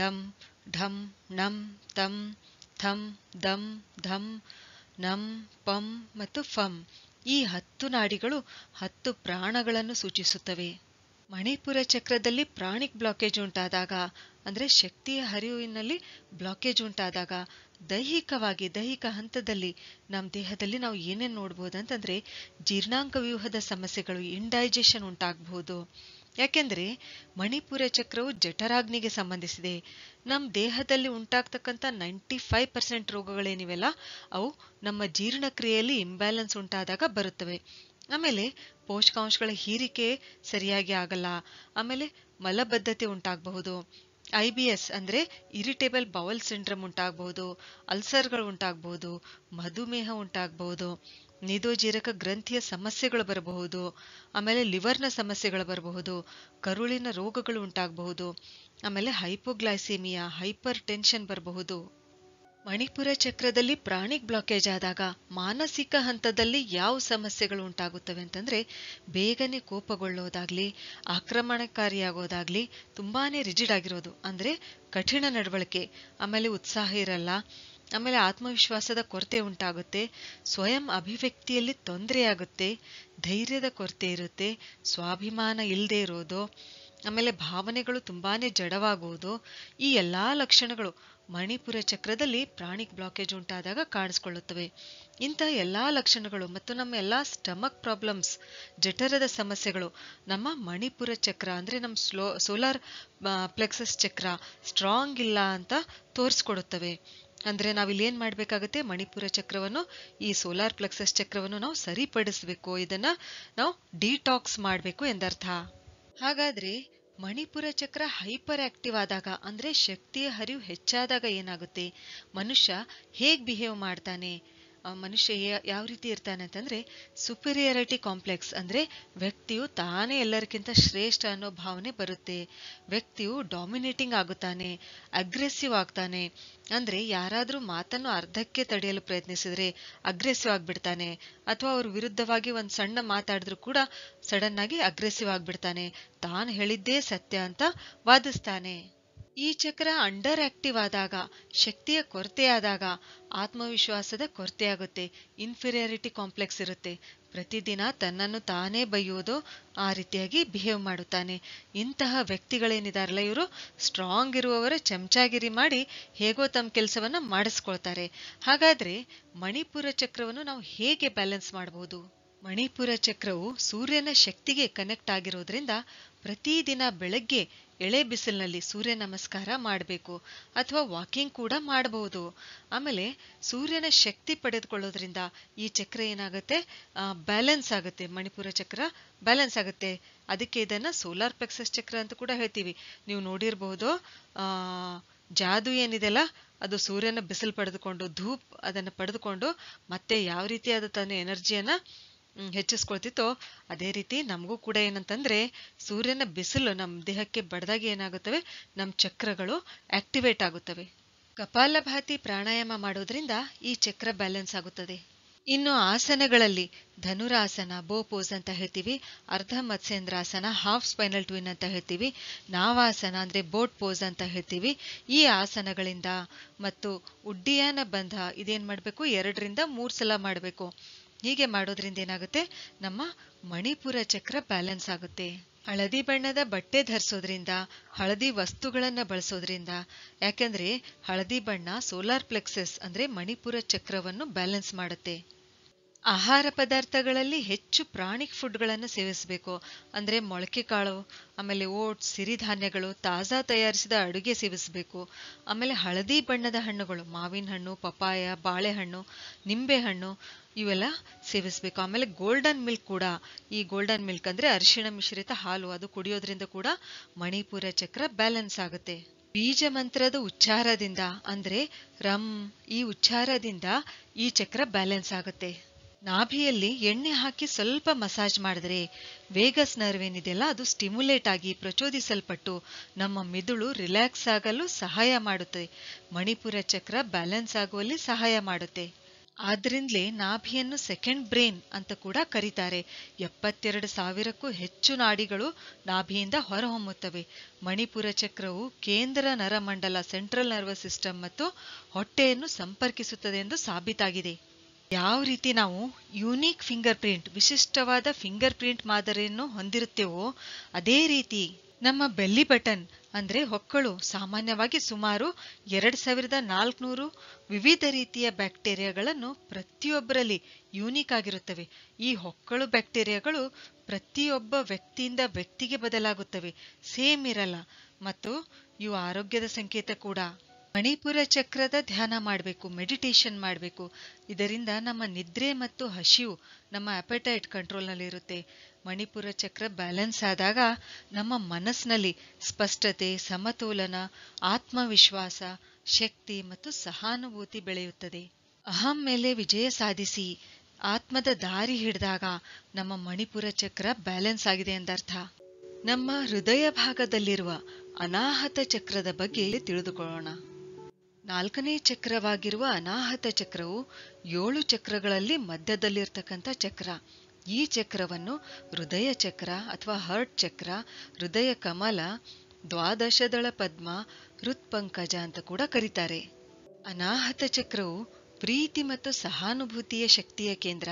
ಡಂ, ಢಂ, ನಂ, ತಂ, ಥಂ, ದಂ, ಧಂ, ನಂ, ಪಂ ಮತ್ತು ಫಂ. ಈ 10 ನಾಡಿಗಳು 10 ಪ್ರಾಣಗಳನ್ನು ಸೂಚಿಸುತ್ತವೆ. ಮಣಿಪುರ ಚಕ್ರದಲ್ಲಿ ಪ್ರಾಣಿಕ್ ಬ್ಲಾಕೇಜ್ ಉಂಟಾದಾಗ ಅಂದ್ರೆ ಶಕ್ತಿಯ ಹರಿವಿನಲ್ಲಿ ಬ್ಲಾಕೇಜ್ ಉಂಟಾದಾಗ ದೈಹಿಕ ಹಂತದಲ್ಲಿ ನಮ್ಮ ದೇಹದಲ್ಲಿ ನಾವು ಏನೇನು ನೋಡ್ಬೋದಂತಂದ್ರೆ ಜೀರ್ಣಾಂಗ ವ್ಯೂಹದ ಸಮಸ್ಯೆಗಳು, ಇಂಡೈಜೆಷನ್ ಉಂಟಾಗಬಹುದು. ಯಾಕೆಂದ್ರೆ ಮಣಿಪುರ ಚಕ್ರವು ಜಠರಾಗ್ನಿಗೆ ಸಂಬಂಧಿಸಿದೆ. ನಮ್ಮ ದೇಹದಲ್ಲಿ ಉಂಟಾಗ್ತಕ್ಕಂಥ 95% ರೋಗಗಳೇನಿವೆಲ್ಲ ಅವು ನಮ್ಮ ಜೀರ್ಣಕ್ರಿಯೆಯಲ್ಲಿ ಇಂಬ್ಯಾಲೆನ್ಸ್ ಉಂಟಾದಾಗ ಬರುತ್ತವೆ. ಆಮೇಲೆ ಪೋಷಕಾಂಶಗಳ ಹೀರಿಕೆ ಸರಿಯಾಗಿ ಆಗಲ್ಲ. ಆಮೇಲೆ ಮಲಬದ್ಧತೆ ಉಂಟಾಗಬಹುದು. IBS ಅಂದ್ರೆ ಇರಿಟೇಬಲ್ ಬೌಲ್ ಸಿಂಡ್ರಮ್ ಉಂಟಾಗಬಹುದು. ಅಲ್ಸರ್ಗಳು ಉಂಟಾಗಬಹುದು. ಮಧುಮೇಹ ಉಂಟಾಗಬಹುದು. ನಿದೋಜೀರಕ ಗ್ರಂಥಿಯ ಸಮಸ್ಯೆಗಳು ಬರಬಹುದು. ಆಮೇಲೆ ಲಿವರ್ನ ಸಮಸ್ಯೆಗಳು ಬರಬಹುದು. ಕರುಳಿನ ರೋಗಗಳು ಉಂಟಾಗಬಹುದು. ಆಮೇಲೆ ಹೈಪೋಗ್ಲೈಸೆಮಿಯಾ, ಹೈಪರ್ ಟೆನ್ಷನ್ ಬರಬಹುದು. ಮಣಿಪುರ ಚಕ್ರದಲ್ಲಿ ಪ್ರಾಣಿಕ್ ಬ್ಲಾಕೇಜ್ ಆದಾಗ ಮಾನಸಿಕ ಹಂತದಲ್ಲಿ ಯಾವ ಸಮಸ್ಯೆಗಳು ಉಂಟಾಗುತ್ತವೆ ಅಂತಂದ್ರೆ ಬೇಗನೆ ಕೋಪಗೊಳ್ಳೋದಾಗ್ಲಿ, ಆಕ್ರಮಣಕಾರಿಯಾಗೋದಾಗ್ಲಿ, ತುಂಬಾನೇ ರಿಜಿಡ್ ಆಗಿರೋದು ಅಂದ್ರೆ ಕಠಿಣ ನಡವಳಿಕೆ, ಆಮೇಲೆ ಉತ್ಸಾಹ ಇರಲ್ಲ, ಆಮೇಲೆ ಆತ್ಮವಿಶ್ವಾಸದ ಕೊರತೆ ಉಂಟಾಗುತ್ತೆ, ಸ್ವಯಂ ಅಭಿವ್ಯಕ್ತಿಯಲ್ಲಿ ತೊಂದರೆಯಾಗುತ್ತೆ, ಧೈರ್ಯದ ಕೊರತೆ ಇರುತ್ತೆ, ಸ್ವಾಭಿಮಾನ ಇಲ್ಲದೆ ಇರೋದು, ಆಮೇಲೆ ಭಾವನೆಗಳು ತುಂಬಾನೇ ಜಡವಾಗುವುದು. ಈ ಎಲ್ಲಾ ಲಕ್ಷಣಗಳು ಮಣಿಪುರ ಚಕ್ರದಲ್ಲಿ ಪ್ರಾಣಿಕ್ ಬ್ಲಾಕೇಜ್ ಉಂಟಾದಾಗ ಕಾಣಿಸ್ಕೊಳ್ಳುತ್ತವೆ. ಇಂತಹ ಎಲ್ಲಾ ಲಕ್ಷಣಗಳು ಮತ್ತು ನಮ್ಮ ಎಲ್ಲಾ ಸ್ಟಮಕ್ ಪ್ರಾಬ್ಲಮ್ಸ್, ಜಠರದ ಸಮಸ್ಯೆಗಳು ನಮ್ಮ ಮಣಿಪುರ ಚಕ್ರ ಅಂದ್ರೆ ನಮ್ಮ ಸೋಲಾರ್ ಪ್ಲೆಕ್ಸಸ್ ಚಕ್ರ ಸ್ಟ್ರಾಂಗ್ ಇಲ್ಲ ಅಂತ ತೋರಿಸ್ಕೊಡುತ್ತವೆ. ಅಂದ್ರೆ ನಾವಿಲ್ಲಿ ಏನ್ ಮಾಡ್ಬೇಕಾಗತ್ತೆ, ಮಣಿಪುರ ಚಕ್ರವನ್ನು, ಈ ಸೋಲಾರ್ ಪ್ಲೆಕ್ಸಸ್ ಚಕ್ರವನ್ನು ನಾವು ಸರಿಪಡಿಸಬೇಕು, ಇದನ್ನ ನಾವು ಡಿಟಾಕ್ಸ್ ಮಾಡಬೇಕು ಎಂದರ್ಥ. ಹಾಗಾದ್ರೆ ಮಣಿಪುರ ಚಕ್ರ ಹೈಪರ್ ಆಕ್ಟಿವ್ ಆದಾಗ ಅಂದ್ರೆ ಶಕ್ತಿಯ ಹರಿವು ಹೆಚ್ಚಾದಾಗ ಏನಾಗುತ್ತೆ, ಮನುಷ್ಯ ಹೇಗ್ ಬಿಹೇವ್ ಮಾಡ್ತಾನೆ, ಮನುಷ್ಯ ಯಾವ ರೀತಿ ಇರ್ತಾನೆ ಅಂತಂದ್ರೆ ಸುಪೀರಿಯರಿಟಿ ಕಾಂಪ್ಲೆಕ್ಸ್ ಅಂದ್ರೆ ವ್ಯಕ್ತಿಯು ತಾನೇ ಎಲ್ಲರಿಗಿಂತ ಶ್ರೇಷ್ಠ ಅನ್ನೋ ಭಾವನೆ ಬರುತ್ತೆ. ವ್ಯಕ್ತಿಯು ಡಾಮಿನೇಟಿಂಗ್ ಆಗುತ್ತಾನೆ, ಅಗ್ರೆಸಿವ್ ಆಗ್ತಾನೆ. ಅಂದ್ರೆ ಯಾರಾದ್ರೂ ಮಾತನ್ನು ಅರ್ಧಕ್ಕೆ ತಡೆಯಲು ಪ್ರಯತ್ನಿಸಿದ್ರೆ ಅಗ್ರೆಸಿವ್ ಆಗ್ಬಿಡ್ತಾನೆ, ಅಥವಾ ಅವ್ರ ವಿರುದ್ಧವಾಗಿ ಒಂದ್ ಸಣ್ಣ ಮಾತಾಡಿದ್ರು ಕೂಡ ಸಡನ್ ಆಗಿ ಅಗ್ರೆಸಿವ್ ಆಗ್ಬಿಡ್ತಾನೆ, ತಾನು ಹೇಳಿದ್ದೇ ಸತ್ಯ ಅಂತ ವಾದಿಸ್ತಾನೆ. ಈ ಚಕ್ರ ಅಂಡರ್ ಆಕ್ಟಿವ್ ಆದಾಗ, ಶಕ್ತಿಯ ಕೊರತೆಯಾದಾಗ ಆತ್ಮವಿಶ್ವಾಸದ ಕೊರತೆಯಾಗುತ್ತೆ, ಇನ್ಫೀರಿಯಾರಿಟಿ ಕಾಂಪ್ಲೆಕ್ಸ್ ಇರುತ್ತೆ. ಪ್ರತಿದಿನ ತನ್ನನ್ನು ತಾನೇ ಬೈಯೋದು, ಆ ರೀತಿಯಾಗಿ ಬಿಹೇವ್ ಮಾಡುತ್ತಾನೆ. ಇಂತಹ ವ್ಯಕ್ತಿಗಳೇನಿದಾರಲ್ಲ, ಇವರು ಸ್ಟ್ರಾಂಗ್ ಇರುವವರ ಚಮಚಾಗಿರಿ ಮಾಡಿ ಹೇಗೋ ತಮ್ಮ ಕೆಲಸವನ್ನ ಮಾಡಿಸ್ಕೊಳ್ತಾರೆ. ಹಾಗಾದ್ರೆ ಮಣಿಪುರ ಚಕ್ರವನ್ನು ನಾವು ಹೇಗೆ ಬ್ಯಾಲೆನ್ಸ್ ಮಾಡಬಹುದು? ಮಣಿಪುರ ಚಕ್ರವು ಸೂರ್ಯನ ಶಕ್ತಿಗೆ ಕನೆಕ್ಟ್ ಆಗಿರೋದ್ರಿಂದ ಪ್ರತಿದಿನ ಬೆಳಗ್ಗೆ ಎಳೆ ಬಿಸಿಲಿನಲ್ಲಿ ಸೂರ್ಯ ನಮಸ್ಕಾರ ಮಾಡಬೇಕು, ಅಥವಾ ವಾಕಿಂಗ್ ಕೂಡ ಮಾಡಬಹುದು. ಆಮೇಲೆ ಸೂರ್ಯನ ಶಕ್ತಿ ಪಡೆದುಕೊಳ್ಳೋದ್ರಿಂದ ಈ ಚಕ್ರ ಏನಾಗುತ್ತೆ, ಬ್ಯಾಲೆನ್ಸ್ ಆಗುತ್ತೆ. ಮಣಿಪುರ ಚಕ್ರ ಬ್ಯಾಲೆನ್ಸ್ ಆಗುತ್ತೆ. ಅದಕ್ಕೆ ಇದನ್ನ ಸೋಲಾರ್ ಪ್ಲೆಕ್ಸಸ್ ಚಕ್ರ ಅಂತ ಕೂಡ ಹೇಳ್ತೀವಿ. ನೀವು ನೋಡಿರಬಹುದು, ಜಾದು ಏನಿದೆಲ್ಲ ಅದು ಸೂರ್ಯನ ಬಿಸಿಲು ಪಡೆದುಕೊಂಡು, ಧೂಪ್ ಅದನ್ನು ಪಡೆದುಕೊಂಡು ಮತ್ತೆ ಯಾವ ರೀತಿಯಾದ ತನ್ನ ಎನರ್ಜಿಯನ್ನ ಹೆಚ್ಚಿಸ್ಕೊಳ್ತಿತ್ತೋ ಅದೇ ರೀತಿ ನಮಗೂ ಕೂಡ ಏನಂತಂದ್ರೆ ಸೂರ್ಯನ ಬಿಸಿಲು ನಮ್ಮ ದೇಹಕ್ಕೆ ಬಡದಾಗ ಏನಾಗುತ್ತವೆ, ನಮ್ಮ ಚಕ್ರಗಳು ಆಕ್ಟಿವೇಟ್ ಆಗುತ್ತವೆ. ಕಪಾಲಭಾತಿ ಪ್ರಾಣಾಯಾಮ ಮಾಡೋದ್ರಿಂದ ಈ ಚಕ್ರ ಬ್ಯಾಲೆನ್ಸ್ ಆಗುತ್ತದೆ. ಇನ್ನು ಆಸನಗಳಲ್ಲಿ ಧನುರಾಸನ, ಬೋ ಪೋಸ್ ಅಂತ ಹೇಳ್ತೀವಿ, ಅರ್ಧ ಮತ್ಸ್ಯೇಂದ್ರಾಸನ, ಹಾಫ್ ಸ್ಪೈನಲ್ ಟ್ವಿನ್ ಅಂತ ಹೇಳ್ತೀವಿ, ನಾವಾಸನ ಅಂದ್ರೆ ಬೋಟ್ ಪೋಸ್ ಅಂತ ಹೇಳ್ತೀವಿ. ಈ ಆಸನಗಳಿಂದ ಮತ್ತು ಉಡ್ಡಿಯಾನ ಬಂಧ ಇದೇನ್ ಮಾಡಬೇಕು, 2 ರಿಂದ 3 ಸಲ ಮಾಡಬೇಕು. ಹೀಗೆ ಮಾಡೋದ್ರಿಂದ ಏನಾಗುತ್ತೆ, ನಮ್ಮ ಮಣಿಪುರ ಚಕ್ರ ಬ್ಯಾಲೆನ್ಸ್ ಆಗುತ್ತೆ. ಹಳದಿ ಬಣ್ಣದ ಬಟ್ಟೆ ಧರಿಸೋದ್ರಿಂದ, ಹಳದಿ ವಸ್ತುಗಳನ್ನ ಬಳಸೋದ್ರಿಂದ, ಯಾಕಂದ್ರೆ ಹಳದಿ ಬಣ್ಣ ಸೋಲಾರ್ ಪ್ಲೆಕ್ಸಸ್ ಅಂದ್ರೆ ಮಣಿಪುರ ಚಕ್ರವನ್ನು ಬ್ಯಾಲೆನ್ಸ್ ಮಾಡುತ್ತೆ. ಆಹಾರ ಪದಾರ್ಥಗಳಲ್ಲಿ ಹೆಚ್ಚು ಪ್ರಾಣಿಕ್ ಫುಡ್ಗಳನ್ನು ಸೇವಿಸಬೇಕು. ಅಂದ್ರೆ ಮೊಳಕೆ ಕಾಳು, ಆಮೇಲೆ ಓಟ್ಸ್, ಸಿರಿಧಾನ್ಯಗಳು, ತಾಜಾ ತಯಾರಿಸಿದ ಅಡುಗೆ ಸೇವಿಸಬೇಕು. ಆಮೇಲೆ ಹಳದಿ ಬಣ್ಣದ ಹಣ್ಣುಗಳು, ಮಾವಿನ ಹಣ್ಣು, ಪಪಾಯ, ಬಾಳೆಹಣ್ಣು, ನಿಂಬೆಹಣ್ಣು ಇವೆಲ್ಲ ಸೇವಿಸಬೇಕು. ಆಮೇಲೆ ಗೋಲ್ಡನ್ ಮಿಲ್ಕ್ ಕೂಡ, ಈ ಗೋಲ್ಡನ್ ಮಿಲ್ಕ್ ಅಂದ್ರೆ ಅರಿಶಿಣ ಮಿಶ್ರಿತ ಹಾಲು, ಅದು ಕುಡಿಯೋದ್ರಿಂದ ಕೂಡ ಮಣಿಪುರ ಚಕ್ರ ಬ್ಯಾಲೆನ್ಸ್ ಆಗುತ್ತೆ. ಬೀಜ ಮಂತ್ರದ ಉಚ್ಚಾರದಿಂದ ಅಂದ್ರೆ ರಂ, ಈ ಉಚ್ಚಾರದಿಂದ ಈ ಚಕ್ರ ಬ್ಯಾಲೆನ್ಸ್ ಆಗುತ್ತೆ. ನಾಭಿಯಲ್ಲಿ ಎಣ್ಣೆ ಹಾಕಿ ಸ್ವಲ್ಪ ಮಸಾಜ್ ಮಾಡಿದ್ರೆ ವೇಗಸ್ ನರ್ವ್ ಏನಿದೆಯಲ್ಲ ಅದು ಸ್ಟಿಮ್ಯುಲೇಟ್ ಆಗಿ ಪ್ರಚೋದಿಸಲ್ಪಟ್ಟು ನಮ್ಮ ಮಿದುಳು ರಿಲ್ಯಾಕ್ಸ್ ಆಗಲು ಸಹಾಯ ಮಾಡುತ್ತೆ. ಮಣಿಪುರ ಚಕ್ರ ಬ್ಯಾಲೆನ್ಸ್ ಆಗುವಲ್ಲಿ ಸಹಾಯ ಮಾಡುತ್ತೆ. ಆದ್ರಿಂದಲೇ ನಾಭಿಯನ್ನು ಸೆಕೆಂಡ್ ಬ್ರೇನ್ ಅಂತ ಕೂಡ ಕರೀತಾರೆ. 72,000ಕ್ಕೂ ಹೆಚ್ಚು ನಾಡಿಗಳು ನಾಭಿಯಿಂದ ಹೊರಹೊಮ್ಮುತ್ತವೆ. ಮಣಿಪುರ ಚಕ್ರವು ಕೇಂದ್ರ ನರಮಂಡಲ, ಸೆಂಟ್ರಲ್ ನರ್ವಸ್ ಸಿಸ್ಟಮ್ ಮತ್ತು ಹೊಟ್ಟೆಯನ್ನು ಸಂಪರ್ಕಿಸುತ್ತದೆ ಎಂದು ಸಾಬೀತಾಗಿದೆ. ಯಾವ ರೀತಿ ನಾವು ಯೂನಿಕ್ ಫಿಂಗರ್ ಪ್ರಿಂಟ್, ವಿಶಿಷ್ಟವಾದ ಫಿಂಗರ್ ಪ್ರಿಂಟ್ ಮಾದರಿಯನ್ನು ಹೊಂದಿರುತ್ತೇವೋ ಅದೇ ರೀತಿ ನಮ್ಮ ಬೆಲ್ಲಿ ಬಟನ್ ಅಂದ್ರೆ ಹೊಕ್ಕಳು ಸಾಮಾನ್ಯವಾಗಿ ಸುಮಾರು 2400 ವಿವಿಧ ರೀತಿಯ ಬ್ಯಾಕ್ಟೀರಿಯಾಗಳನ್ನು ಪ್ರತಿಯೊಬ್ಬರಲ್ಲಿ ಯೂನಿಕ್ ಆಗಿರುತ್ತವೆ. ಈ ಹೊಕ್ಕಳು ಬ್ಯಾಕ್ಟೀರಿಯಾಗಳು ಪ್ರತಿಯೊಬ್ಬ ವ್ಯಕ್ತಿಯಿಂದ ವ್ಯಕ್ತಿಗೆ ಬದಲಾಗುತ್ತವೆ, ಸೇಮ್ ಇರಲ್ಲ. ಮತ್ತು ಇವು ಆರೋಗ್ಯದ ಸಂಕೇತ ಕೂಡ. ಮಣಿಪುರ ಚಕ್ರದ ಧ್ಯಾನ ಮಾಡಬೇಕು, ಮೆಡಿಟೇಷನ್ ಮಾಡಬೇಕು. ಇದರಿಂದ ನಮ್ಮ ನಿದ್ರೆ ಮತ್ತು ಹಸಿವು, ನಮ್ಮ ಅಪೆಟೈಟ್ ಕಂಟ್ರೋಲ್ನಲ್ಲಿ ಇರುತ್ತೆ. ಮಣಿಪುರ ಚಕ್ರ ಬ್ಯಾಲೆನ್ಸ್ ಆದಾಗ ನಮ್ಮ ಮನಸ್ಸಿನಲ್ಲಿ ಸ್ಪಷ್ಟತೆ, ಸಮತೋಲನ, ಆತ್ಮವಿಶ್ವಾಸ, ಶಕ್ತಿ ಮತ್ತು ಸಹಾನುಭೂತಿ ಬೆಳೆಯುತ್ತದೆ. ಅಹಂ ಮೇಲೆ ವಿಜಯ ಸಾಧಿಸಿ ಆತ್ಮದ ದಾರಿ ಹಿಡಿದಾಗ ನಮ್ಮ ಮಣಿಪುರ ಚಕ್ರ ಬ್ಯಾಲೆನ್ಸ್ ಆಗಿದೆ ಎಂದರ್ಥ. ನಮ್ಮ ಹೃದಯ ಭಾಗದಲ್ಲಿರುವ ಅನಾಹತ ಚಕ್ರದ ಬಗ್ಗೆ ತಿಳಿದುಕೊಳ್ಳೋಣ. 4ನೇ ಚಕ್ರವಾಗಿರುವ ಅನಾಹತ ಚಕ್ರವು 7 ಚಕ್ರಗಳಲ್ಲಿ ಮಧ್ಯದಲ್ಲಿರ್ತಕ್ಕಂಥ ಚಕ್ರ. ಈ ಚಕ್ರವನ್ನು ಹೃದಯ ಚಕ್ರ ಅಥವಾ ಹರ್ಟ್ ಚಕ್ರ, ಹೃದಯ ಕಮಲ, ದ್ವಾದಶದಳ ಪದ್ಮ, ಹೃತ್ಪಂಕಜ ಅಂತ ಕೂಡ ಕರೀತಾರೆ. ಅನಾಹತ ಚಕ್ರವು ಪ್ರೀತಿ ಮತ್ತು ಸಹಾನುಭೂತಿಯ ಶಕ್ತಿಯ ಕೇಂದ್ರ.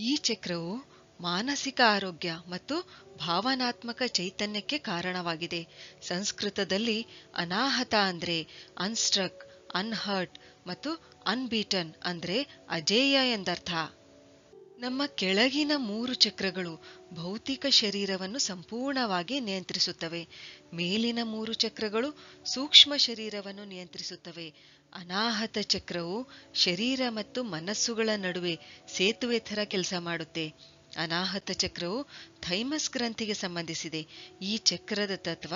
ಈ ಚಕ್ರವು ಮಾನಸಿಕ ಆರೋಗ್ಯ ಮತ್ತು ಭಾವನಾತ್ಮಕ ಚೈತನ್ಯಕ್ಕೆ ಕಾರಣವಾಗಿದೆ. ಸಂಸ್ಕೃತದಲ್ಲಿ ಅನಾಹತ ಅಂದ್ರೆ ಅನ್ಸ್ಟ್ರಕ್, ಅನ್ಹರ್ಟ್ ಮತ್ತು ಅನ್ಬೀಟನ್ ಅಂದ್ರೆ ಅಜೇಯ ಎಂದರ್ಥ. ನಮ್ಮ ಕೆಳಗಿನ 3 ಚಕ್ರಗಳು ಭೌತಿಕ ಶರೀರವನ್ನು ಸಂಪೂರ್ಣವಾಗಿ ನಿಯಂತ್ರಿಸುತ್ತವೆ. ಮೇಲಿನ 3 ಚಕ್ರಗಳು ಸೂಕ್ಷ್ಮ ಶರೀರವನ್ನು ನಿಯಂತ್ರಿಸುತ್ತವೆ. ಅನಾಹತ ಚಕ್ರವು ಶರೀರ ಮತ್ತು ಮನಸ್ಸುಗಳ ನಡುವೆ ಸೇತುವೆ ಥರ ಕೆಲಸ ಮಾಡುತ್ತೆ. ಅನಾಹತ ಚಕ್ರವು ಥೈಮಸ್ ಗ್ರಂಥಿಗೆ ಸಂಬಂಧಿಸಿದೆ. ಈ ಚಕ್ರದ ತತ್ವ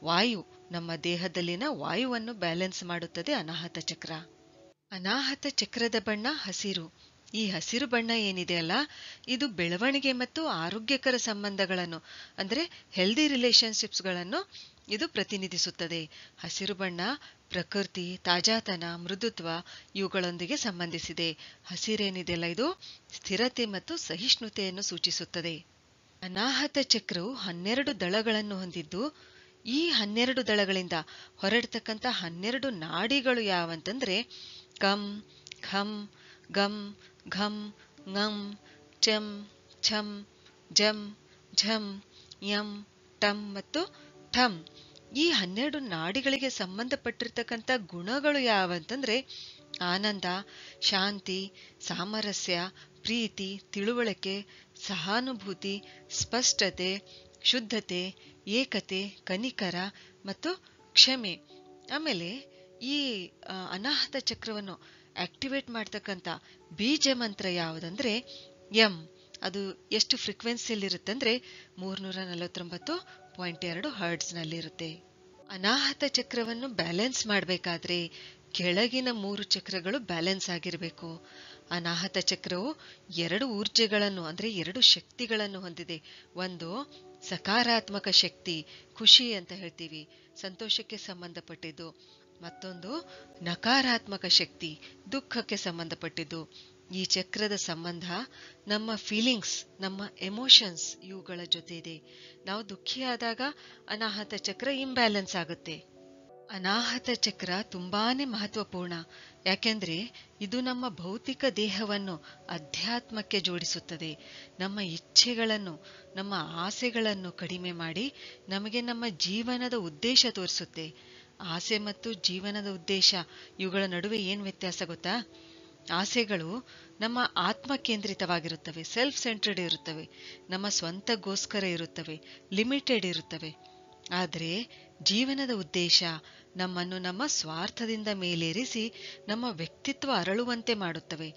ವಾಯು, ನಮ್ಮ ದೇಹದಲ್ಲಿನ ವಾಯುವನ್ನು ಬ್ಯಾಲೆನ್ಸ್ ಮಾಡುತ್ತದೆ ಅನಾಹತ ಚಕ್ರ. ಅನಾಹತ ಚಕ್ರದ ಬಣ್ಣ ಹಸಿರು. ಈ ಹಸಿರು ಬಣ್ಣ ಏನಿದೆಯಲ್ಲ, ಇದು ಬೆಳವಣಿಗೆ ಮತ್ತು ಆರೋಗ್ಯಕರ ಸಂಬಂಧಗಳನ್ನು ಅಂದ್ರೆ ಹೆಲ್ದಿ ರಿಲೇಶನ್ಶಿಪ್ಸ್ಗಳನ್ನು ಇದು ಪ್ರತಿನಿಧಿಸುತ್ತದೆ. ಹಸಿರು ಬಣ್ಣ ಪ್ರಕೃತಿ, ತಾಜಾತನ, ಮೃದುತ್ವ ಇವುಗಳೊಂದಿಗೆ ಸಂಬಂಧಿಸಿದೆ. ಹಸಿರೇನಿದೆಯಲ್ಲ, ಇದು ಸ್ಥಿರತೆ ಮತ್ತು ಸಹಿಷ್ಣುತೆಯನ್ನು ಸೂಚಿಸುತ್ತದೆ. ಅನಾಹತ ಚಕ್ರವು 12 ದಳಗಳನ್ನು ಹೊಂದಿದ್ದು ಈ 12 ದಳಗಳಿಂದ ಹೊರಡ್ತಕ್ಕಂಥ 12 ನಾಡಿಗಳು ಯಾವಂತಂದ್ರೆ ಕಂ, ಖಂ, ಗಂ, ಘಂ, ngಂ, ಚಂ, ಛಂ, ಜಂ, ಝಂ, ಯಂ, ಟಂ ಮತ್ತು ಠಂ. ಈ 12 ನಾಡಿಗಳಿಗೆ ಸಂಬಂಧಪಟ್ಟಿರ್ತಕ್ಕಂಥ ಗುಣಗಳು ಯಾವಂತಂದ್ರೆ ಆನಂದ, ಶಾಂತಿ, ಸಾಮರಸ್ಯ, ಪ್ರೀತಿ, ತಿಳುವಳಿಕೆ, ಸಹಾನುಭೂತಿ, ಸ್ಪಷ್ಟತೆ, ಶುದ್ಧತೆ, ಏಕತೆ, ಕನಿಕರ ಮತ್ತು ಕ್ಷಮೆ. ಆಮೇಲೆ ಈ ಅನಾಹತ ಚಕ್ರವನ್ನು ಆಕ್ಟಿವೇಟ್ ಮಾಡ್ತಕ್ಕಂಥ ಬೀಜ ಮಂತ್ರ ಯಾವುದಂದ್ರೆ ಎಂ. ಅದು ಎಷ್ಟು ಫ್ರೀಕ್ವೆನ್ಸಿಯಲ್ಲಿರುತ್ತಂದ್ರೆ 349.2 ಹರ್ಟ್ಸ್ನಲ್ಲಿರುತ್ತೆ. ಅನಾಹತ ಚಕ್ರವನ್ನು ಬ್ಯಾಲೆನ್ಸ್ ಮಾಡಬೇಕಾದ್ರೆ ಕೆಳಗಿನ 3 ಚಕ್ರಗಳು ಬ್ಯಾಲೆನ್ಸ್ ಆಗಿರಬೇಕು. ಅನಾಹತ ಚಕ್ರವು 2 ಊರ್ಜೆಗಳನ್ನು ಅಂದ್ರೆ 2 ಶಕ್ತಿಗಳನ್ನು ಹೊಂದಿದೆ. ಒಂದು ಸಕಾರಾತ್ಮಕ ಶಕ್ತಿ, ಖುಷಿ ಅಂತ ಹೇಳ್ತೀವಿ, ಸಂತೋಷಕ್ಕೆ ಸಂಬಂಧಪಟ್ಟಿದ್ದು. ಮತ್ತೊಂದು ನಕಾರಾತ್ಮಕ ಶಕ್ತಿ, ದುಃಖಕ್ಕೆ ಸಂಬಂಧಪಟ್ಟಿದ್ದು. ಈ ಚಕ್ರದ ಸಂಬಂಧ ನಮ್ಮ ಫೀಲಿಂಗ್ಸ್, ನಮ್ಮ ಎಮೋಷನ್ಸ್ ಇವುಗಳ ಜೊತೆ ಇದೆ. ನಾವು ದುಃಖಿಯಾದಾಗ ಅನಾಹತ ಚಕ್ರ ಇಂಬ್ಯಾಲೆನ್ಸ್ ಆಗುತ್ತೆ. ಅನಾಹತ ಚಕ್ರ ತುಂಬಾನೇ ಮಹತ್ವಪೂರ್ಣ. ಯಾಕೆಂದ್ರೆ ಇದು ನಮ್ಮ ಭೌತಿಕ ದೇಹವನ್ನು ಅಧ್ಯಾತ್ಮಕ್ಕೆ ಜೋಡಿಸುತ್ತದೆ. ನಮ್ಮ ಇಚ್ಛೆಗಳನ್ನು, ನಮ್ಮ ಆಸೆಗಳನ್ನು ಕಡಿಮೆ ಮಾಡಿ ನಮಗೆ ನಮ್ಮ ಜೀವನದ ಉದ್ದೇಶ ತೋರಿಸುತ್ತೆ. ಆಸೆ ಮತ್ತು ಜೀವನದ ಉದ್ದೇಶ ಇವುಗಳ ನಡುವೆ ಏನ್ ವ್ಯತ್ಯಾಸ ಗೊತ್ತಾ? ಆಸೆಗಳು ನಮ್ಮ ಆತ್ಮ ಕೇಂದ್ರಿತವಾಗಿರುತ್ತವೆ, ಸೆಲ್ಫ್ ಸೆಂಟ್ರೆಡ್ ಇರುತ್ತವೆ, ನಮ್ಮ ಸ್ವಂತಗೋಸ್ಕರ ಇರುತ್ತವೆ, ಲಿಮಿಟೆಡ್ ಇರುತ್ತವೆ. ಆದರೆ ಜೀವನದ ಉದ್ದೇಶ ನಮ್ಮನ್ನು ನಮ್ಮ ಸ್ವಾರ್ಥದಿಂದ ಮೇಲೇರಿಸಿ ನಮ್ಮ ವ್ಯಕ್ತಿತ್ವ ಅರಳುವಂತೆ ಮಾಡುತ್ತವೆ.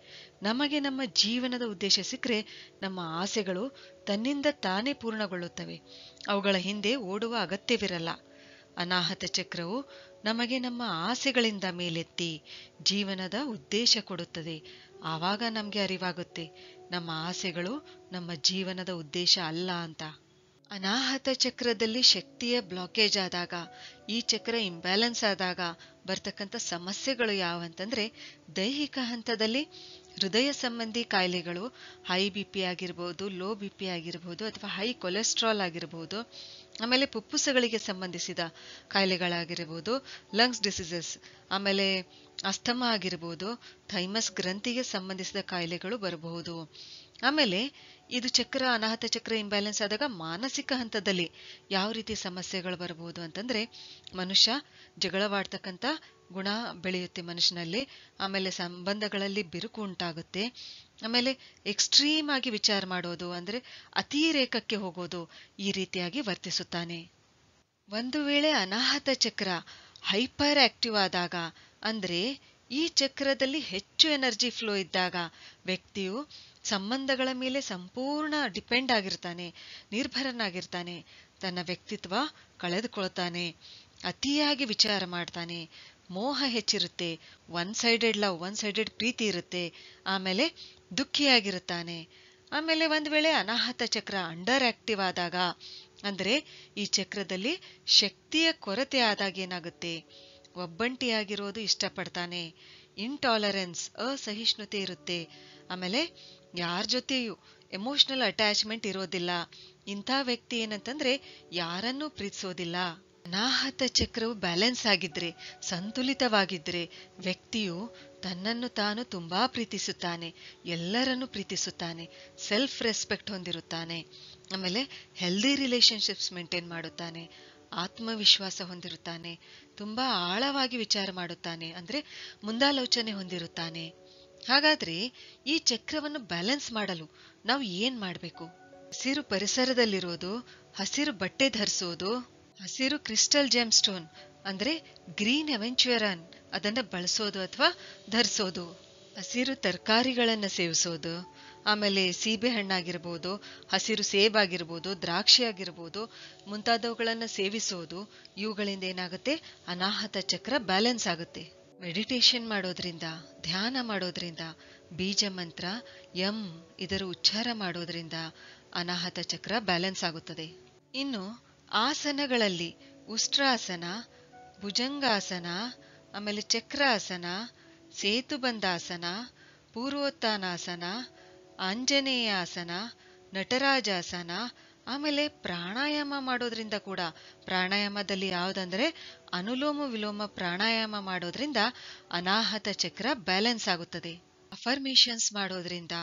ನಮಗೆ ನಮ್ಮ ಜೀವನದ ಉದ್ದೇಶ ಸಿಕ್ಕರೆ ನಮ್ಮ ಆಸೆಗಳು ತನ್ನಿಂದ ತಾನೇ ಪೂರ್ಣಗೊಳ್ಳುತ್ತವೆ. ಅವುಗಳ ಹಿಂದೆ ಓಡುವ ಅಗತ್ಯವಿರಲ್ಲ. ಅನಾಹತ ಚಕ್ರವು ನಮಗೆ ನಮ್ಮ ಆಸೆಗಳಿಂದ ಮೇಲೆತ್ತಿ ಜೀವನದ ಉದ್ದೇಶ ಕೊಡುತ್ತದೆ. ಆವಾಗ ನಮಗೆ ಅರಿವಾಗುತ್ತೆ ನಮ್ಮ ಆಸೆಗಳು ನಮ್ಮ ಜೀವನದ ಉದ್ದೇಶ ಅಲ್ಲ ಅಂತ. ಅನಾಹತ ಚಕ್ರದಲ್ಲಿ ಶಕ್ತಿಯ ಬ್ಲಾಕೇಜ್ ಆದಾಗ, ಈ ಚಕ್ರ ಇಂಬ್ಯಾಲೆನ್ಸ್ ಆದಾಗ ಬರ್ತಕ್ಕಂಥ ಸಮಸ್ಯೆಗಳು ಯಾವಂತಂದ್ರೆ ದೈಹಿಕ ಹಂತದಲ್ಲಿ ಹೃದಯ ಸಂಬಂಧಿ ಕಾಯಿಲೆಗಳು, ಹೈ BP ಆಗಿರ್ಬೋದು, ಲೋ BP ಆಗಿರ್ಬೋದು, ಅಥವಾ ಹೈ ಕೊಲೆಸ್ಟ್ರಾಲ್ ಆಗಿರ್ಬೋದು. ಆಮೇಲೆ ಪುಪ್ಪುಸಗಳಿಗೆ ಸಂಬಂಧಿಸಿದ ಕಾಯಿಲೆಗಳಾಗಿರ್ಬೋದು, ಲಂಗ್ಸ್ ಡಿಸೀಸಸ್, ಆಮೇಲೆ ಅಸ್ತಮಾ ಆಗಿರ್ಬೋದು, ಥೈಮಸ್ ಗ್ರಂಥಿಗೆ ಸಂಬಂಧಿಸಿದ ಕಾಯಿಲೆಗಳು ಬರಬಹುದು. ಆಮೇಲೆ ಇದು ಚಕ್ರ, ಅನಾಹತ ಚಕ್ರ ಇಂಬ್ಯಾಲೆನ್ಸ್ ಆದಾಗ ಮಾನಸಿಕ ಹಂತದಲ್ಲಿ ಯಾವ ರೀತಿ ಸಮಸ್ಯೆಗಳು ಬರಬಹುದು ಅಂತಂದ್ರೆ ಮನುಷ್ಯ ಜಗಳವಾಡ್ತಕ್ಕಂಥ ಗುಣ ಬೆಳೆಯುತ್ತೆ ಮನುಷ್ಯನಲ್ಲಿ. ಆಮೇಲೆ ಸಂಬಂಧಗಳಲ್ಲಿ ಬಿರುಕು ಉಂಟಾಗುತ್ತೆ. ಆಮೇಲೆ ಎಕ್ಸ್ಟ್ರೀಮ್ ಆಗಿ ವಿಚಾರ ಮಾಡೋದು ಅಂದ್ರೆ ಅತಿರೇಕಕ್ಕೆ ಹೋಗೋದು, ಈ ರೀತಿಯಾಗಿ ವರ್ತಿಸುತ್ತಾನೆ. ಒಂದು ವೇಳೆ ಅನಾಹತ ಚಕ್ರ ಹೈಪರ್ ಆಕ್ಟಿವ್ ಆದಾಗ ಅಂದ್ರೆ ಈ ಚಕ್ರದಲ್ಲಿ ಹೆಚ್ಚು ಎನರ್ಜಿ ಫ್ಲೋ ಇದ್ದಾಗ ವ್ಯಕ್ತಿಯು ಸಂಬಂಧಗಳ ಮೇಲೆ ಸಂಪೂರ್ಣ ಡಿಪೆಂಡ್ ಆಗಿರ್ತಾನೆ, ನಿರ್ಭರನಾಗಿರ್ತಾನೆ, ತನ್ನ ವ್ಯಕ್ತಿತ್ವ ಕಳೆದುಕೊಳ್ತಾನೆ, ಅತಿಯಾಗಿ ವಿಚಾರ ಮಾಡ್ತಾನೆ, ಮೋಹ ಹೆಚ್ಚಿರುತ್ತೆ, one sided love, one sided ಪ್ರೀತಿ ಇರುತ್ತೆ, ಆಮೇಲೆ ದುಃಖಿಯಾಗಿರುತ್ತಾನೆ. ಆಮೇಲೆ ಒಂದ್ ವೇಳೆ ಅನಾಹತ ಚಕ್ರ ಅಂಡರ್ ಆಕ್ಟಿವ್ ಆದಾಗ ಅಂದ್ರೆ ಈ ಚಕ್ರದಲ್ಲಿ ಶಕ್ತಿಯ ಕೊರತೆ ಆದಾಗ ಏನಾಗುತ್ತೆ, ಒಬ್ಬಂಟಿಯಾಗಿರೋದು ಇಷ್ಟಪಡ್ತಾನೆ, ಇಂಟಾಲರೆನ್ಸ್, ಅಸಹಿಷ್ಣುತೆ ಇರುತ್ತೆ. ಆಮೇಲೆ ಯಾರ ಜೊತೆಯೂ ಎಮೋಷನಲ್ ಅಟ್ಯಾಚ್ಮೆಂಟ್ ಇರೋದಿಲ್ಲ. ಇಂಥ ವ್ಯಕ್ತಿ ಏನಂತಂದ್ರೆ ಯಾರನ್ನೂ ಪ್ರೀತಿಸೋದಿಲ್ಲ. ಅನಾಹತ ಚಕ್ರವು ಬ್ಯಾಲೆನ್ಸ್ ಆಗಿದ್ರೆ, ಸಂತುಲಿತವಾಗಿದ್ರೆ ವ್ಯಕ್ತಿಯು ತನ್ನನ್ನು ತಾನು ತುಂಬಾ ಪ್ರೀತಿಸುತ್ತಾನೆ, ಎಲ್ಲರನ್ನೂ ಪ್ರೀತಿಸುತ್ತಾನೆ, ಸೆಲ್ಫ್ ರೆಸ್ಪೆಕ್ಟ್ ಹೊಂದಿರುತ್ತಾನೆ. ಆಮೇಲೆ ಹೆಲ್ದಿ ರಿಲೇಶನ್ಶಿಪ್ಸ್ ಮೇಂಟೈನ್ ಮಾಡುತ್ತಾನೆ, ಆತ್ಮವಿಶ್ವಾಸ ಹೊಂದಿರುತ್ತಾನೆ, ತುಂಬಾ ಆಳವಾಗಿ ವಿಚಾರ ಮಾಡುತ್ತಾನೆ, ಅಂದ್ರೆ ಮುಂದಾಲೋಚನೆ ಹೊಂದಿರುತ್ತಾನೆ. ಹಾಗಾದ್ರೆ ಈ ಚಕ್ರವನ್ನು ಬ್ಯಾಲೆನ್ಸ್ ಮಾಡಲು ನಾವು ಏನ್ ಮಾಡ್ಬೇಕು? ಹಸಿರು ಪರಿಸರದಲ್ಲಿರೋದು, ಹಸಿರು ಬಟ್ಟೆ ಧರಿಸೋದು, ಹಸಿರು ಕ್ರಿಸ್ಟಲ್ ಜೆಮ್ ಸ್ಟೋನ್ ಅಂದ್ರೆ ಗ್ರೀನ್ ಅವೆಂಚುರನ್ ಅದನ್ನ ಬಳಸೋದು ಅಥವಾ ಧರಿಸೋದು, ಹಸಿರು ತರಕಾರಿಗಳನ್ನ ಸೇವಿಸೋದು, ಆಮೇಲೆ ಸೀಬೆ ಹಣ್ಣಾಗಿರ್ಬೋದು, ಹಸಿರು ಸೇಬಾಗಿರ್ಬೋದು, ದ್ರಾಕ್ಷಿ ಆಗಿರ್ಬೋದು, ಮುಂತಾದವುಗಳನ್ನ ಸೇವಿಸೋದು. ಇವುಗಳಿಂದ ಏನಾಗುತ್ತೆ, ಅನಾಹತ ಚಕ್ರ ಬ್ಯಾಲೆನ್ಸ್ ಆಗುತ್ತೆ. ಮೆಡಿಟೇಷನ್ ಮಾಡೋದ್ರಿಂದ, ಧ್ಯಾನ ಮಾಡೋದ್ರಿಂದ, ಬೀಜ ಮಂತ್ರ ಎಂ ಇದರ ಉಚ್ಚಾರ ಮಾಡೋದ್ರಿಂದ ಅನಾಹತ ಚಕ್ರ ಬ್ಯಾಲೆನ್ಸ್ ಆಗುತ್ತದೆ. ಇನ್ನು ಆಸನಗಳಲ್ಲಿ ಉಷ್ಟ್ರಾಸನ, ಭುಜಂಗಾಸನ, ಆಮೇಲೆ ಚಕ್ರಾಸನ, ಸೇತುಬಂಧಾಸನ, ಪೂರ್ವೋತ್ಥಾನಾಸನ, ಆಂಜನೇಯಾಸನ, ನಟರಾಜಾಸನ, ಆಮೇಲೆ ಪ್ರಾಣಾಯಾಮ ಮಾಡೋದ್ರಿಂದ ಕೂಡ, ಪ್ರಾಣಾಯಾಮದಲ್ಲಿ ಯಾವುದಂದ್ರೆ ಅನುಲೋಮ ವಿಲೋಮ ಪ್ರಾಣಾಯಾಮ ಮಾಡೋದ್ರಿಂದ ಅನಾಹತ ಚಕ್ರ ಬ್ಯಾಲೆನ್ಸ್ ಆಗುತ್ತದೆ. ಅಫರ್ಮೇಷನ್ಸ್ ಮಾಡೋದ್ರಿಂದ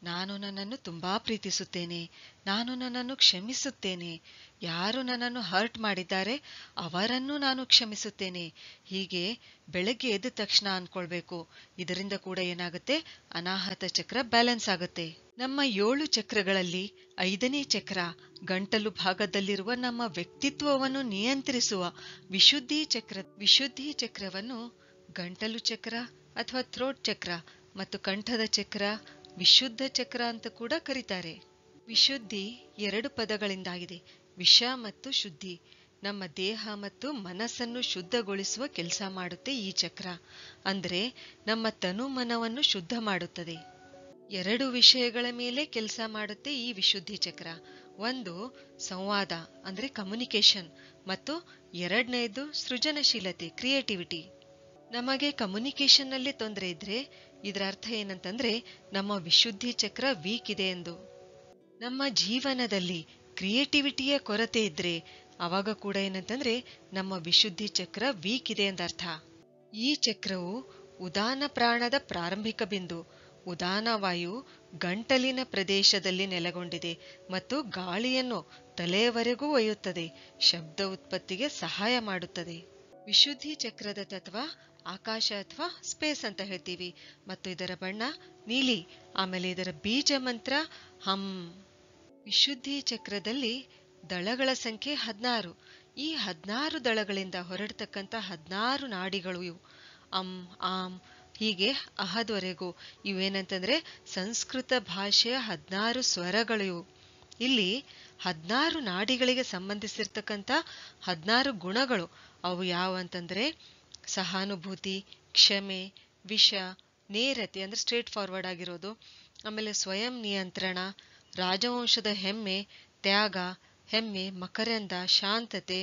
ನಾನು ನನ್ನನ್ನು ತುಂಬಾ ಪ್ರೀತಿಸುತ್ತೇನೆ, ನಾನು ನನ್ನನ್ನು ಕ್ಷಮಿಸುತ್ತೇನೆ, ಯಾರು ನನ್ನನ್ನು ಹರ್ಟ್ ಮಾಡಿದ್ದಾರೆ ಅವರನ್ನು ನಾನು ಕ್ಷಮಿಸುತ್ತೇನೆ, ಹೀಗೆ ಬೆಳಗ್ಗೆ ಎದ್ದ ತಕ್ಷಣ ಅನ್ಕೊಳ್ಬೇಕು. ಇದರಿಂದ ಕೂಡ ಏನಾಗುತ್ತೆ, ಅನಾಹತ ಚಕ್ರ ಬ್ಯಾಲೆನ್ಸ್ ಆಗುತ್ತೆ. ನಮ್ಮ 7 ಚಕ್ರಗಳಲ್ಲಿ 5ನೇ ಚಕ್ರ ಗಂಟಲು ಭಾಗದಲ್ಲಿರುವ ನಮ್ಮ ವ್ಯಕ್ತಿತ್ವವನ್ನು ನಿಯಂತ್ರಿಸುವ ವಿಶುದ್ಧಿ ಚಕ್ರವನ್ನು ಗಂಟಲು ಚಕ್ರ ಅಥವಾ ಥ್ರೋಟ್ ಚಕ್ರ ಮತ್ತು ಕಂಠದ ಚಕ್ರ ವಿಶುದ್ಧ ಚಕ್ರ ಅಂತ ಕೂಡ ಕರೀತಾರೆ. ವಿಶುದ್ಧಿ 2 ಪದಗಳಿಂದಾಗಿದೆ, ವಿಷ ಮತ್ತು ಶುದ್ಧಿ. ನಮ್ಮ ದೇಹ ಮತ್ತು ಮನಸ್ಸನ್ನು ಶುದ್ಧಗೊಳಿಸುವ ಕೆಲಸ ಮಾಡುತ್ತೆ ಈ ಚಕ್ರ. ಅಂದ್ರೆ ನಮ್ಮ ತನು ಮನವನ್ನು ಶುದ್ಧ ಮಾಡುತ್ತದೆ. 2 ವಿಷಯಗಳ ಮೇಲೆ ಕೆಲಸ ಮಾಡುತ್ತೆ ಈ ವಿಶುದ್ಧಿ ಚಕ್ರ. ಒಂದು ಸಂವಾದ ಅಂದ್ರೆ ಕಮ್ಯುನಿಕೇಶನ್, ಮತ್ತು 2ನೇದು ಸೃಜನಶೀಲತೆ, ಕ್ರಿಯೇಟಿವಿಟಿ. ನಮಗೆ ಕಮ್ಯುನಿಕೇಶನ್ ನಲ್ಲಿ ತೊಂದರೆ ಇದ್ರೆ ಇದರ ಅರ್ಥ ಏನಂತಂದ್ರೆ ನಮ್ಮ ವಿಶುದ್ಧಿ ಚಕ್ರ ವೀಕ್ ಇದೆ ಎಂದು. ನಮ್ಮ ಜೀವನದಲ್ಲಿ ಕ್ರಿಯೇಟಿವಿಟಿಯ ಕೊರತೆ ಇದ್ರೆ ಅವಾಗ ಕೂಡ ಏನಂತಂದ್ರೆ ನಮ್ಮ ವಿಶುದ್ಧಿ ಚಕ್ರ ವೀಕ್ ಇದೆ ಎಂದರ್ಥ. ಈ ಚಕ್ರವು ಉದಾನ ಪ್ರಾಣದ ಪ್ರಾರಂಭಿಕ ಬಿಂದು. ಉದಾನ ವಾಯು ಗಂಟಲಿನ ಪ್ರದೇಶದಲ್ಲಿ ನೆಲೆಗೊಂಡಿದೆ ಮತ್ತು ಗಾಳಿಯನ್ನು ತಲೆಯವರೆಗೂ ಒಯ್ಯುತ್ತದೆ, ಶಬ್ದ ಉತ್ಪತ್ತಿಗೆ ಸಹಾಯ ಮಾಡುತ್ತದೆ. ವಿಶುದ್ಧಿ ಚಕ್ರದ ತತ್ವ ಆಕಾಶ ಅಥವಾ ಸ್ಪೇಸ್ ಅಂತ ಹೇಳ್ತೀವಿ, ಮತ್ತು ಇದರ ಬಣ್ಣ ನೀಲಿ. ಆಮೇಲೆ ಇದರ ಬೀಜ ಮಂತ್ರ ಹಂ. ವಿಶುದ್ಧಿ ಚಕ್ರದಲ್ಲಿ ದಳಗಳ ಸಂಖ್ಯೆ 16. ಈ 16 ದಳಗಳಿಂದ ಹೊರಡ್ತಕ್ಕಂಥ 16 ನಾಡಿಗಳು ಇವು. ಅಂ, ಆಂ, ಹೀಗೆ ಅಹದ್ವರೆಗೂ. ಇವೇನಂತಂದ್ರೆ ಸಂಸ್ಕೃತ ಭಾಷೆಯ 16 ಸ್ವರಗಳು ಇವು. ಇಲ್ಲಿ 16 ನಾಡಿಗಳಿಗೆ ಸಂಬಂಧಿಸಿರ್ತಕ್ಕಂಥ 16 ಗುಣಗಳು. ಅವು ಯಾವಂತಂದ್ರೆ ಸಹಾನುಭೂತಿ, ಕ್ಷಮೆ, ವಿಷ, ನೇರತೆ ಅಂದ್ರೆ ಸ್ಟ್ರೇಟ್ ಫಾರ್ವರ್ಡ್ ಆಗಿರೋದು, ಆಮೇಲೆ ಸ್ವಯಂ ನಿಯಂತ್ರಣ, ರಾಜವಂಶದ ಹೆಮ್ಮೆ, ತ್ಯಾಗ, ಹೆಮ್ಮೆ, ಮಕರಂದ, ಶಾಂತತೆ,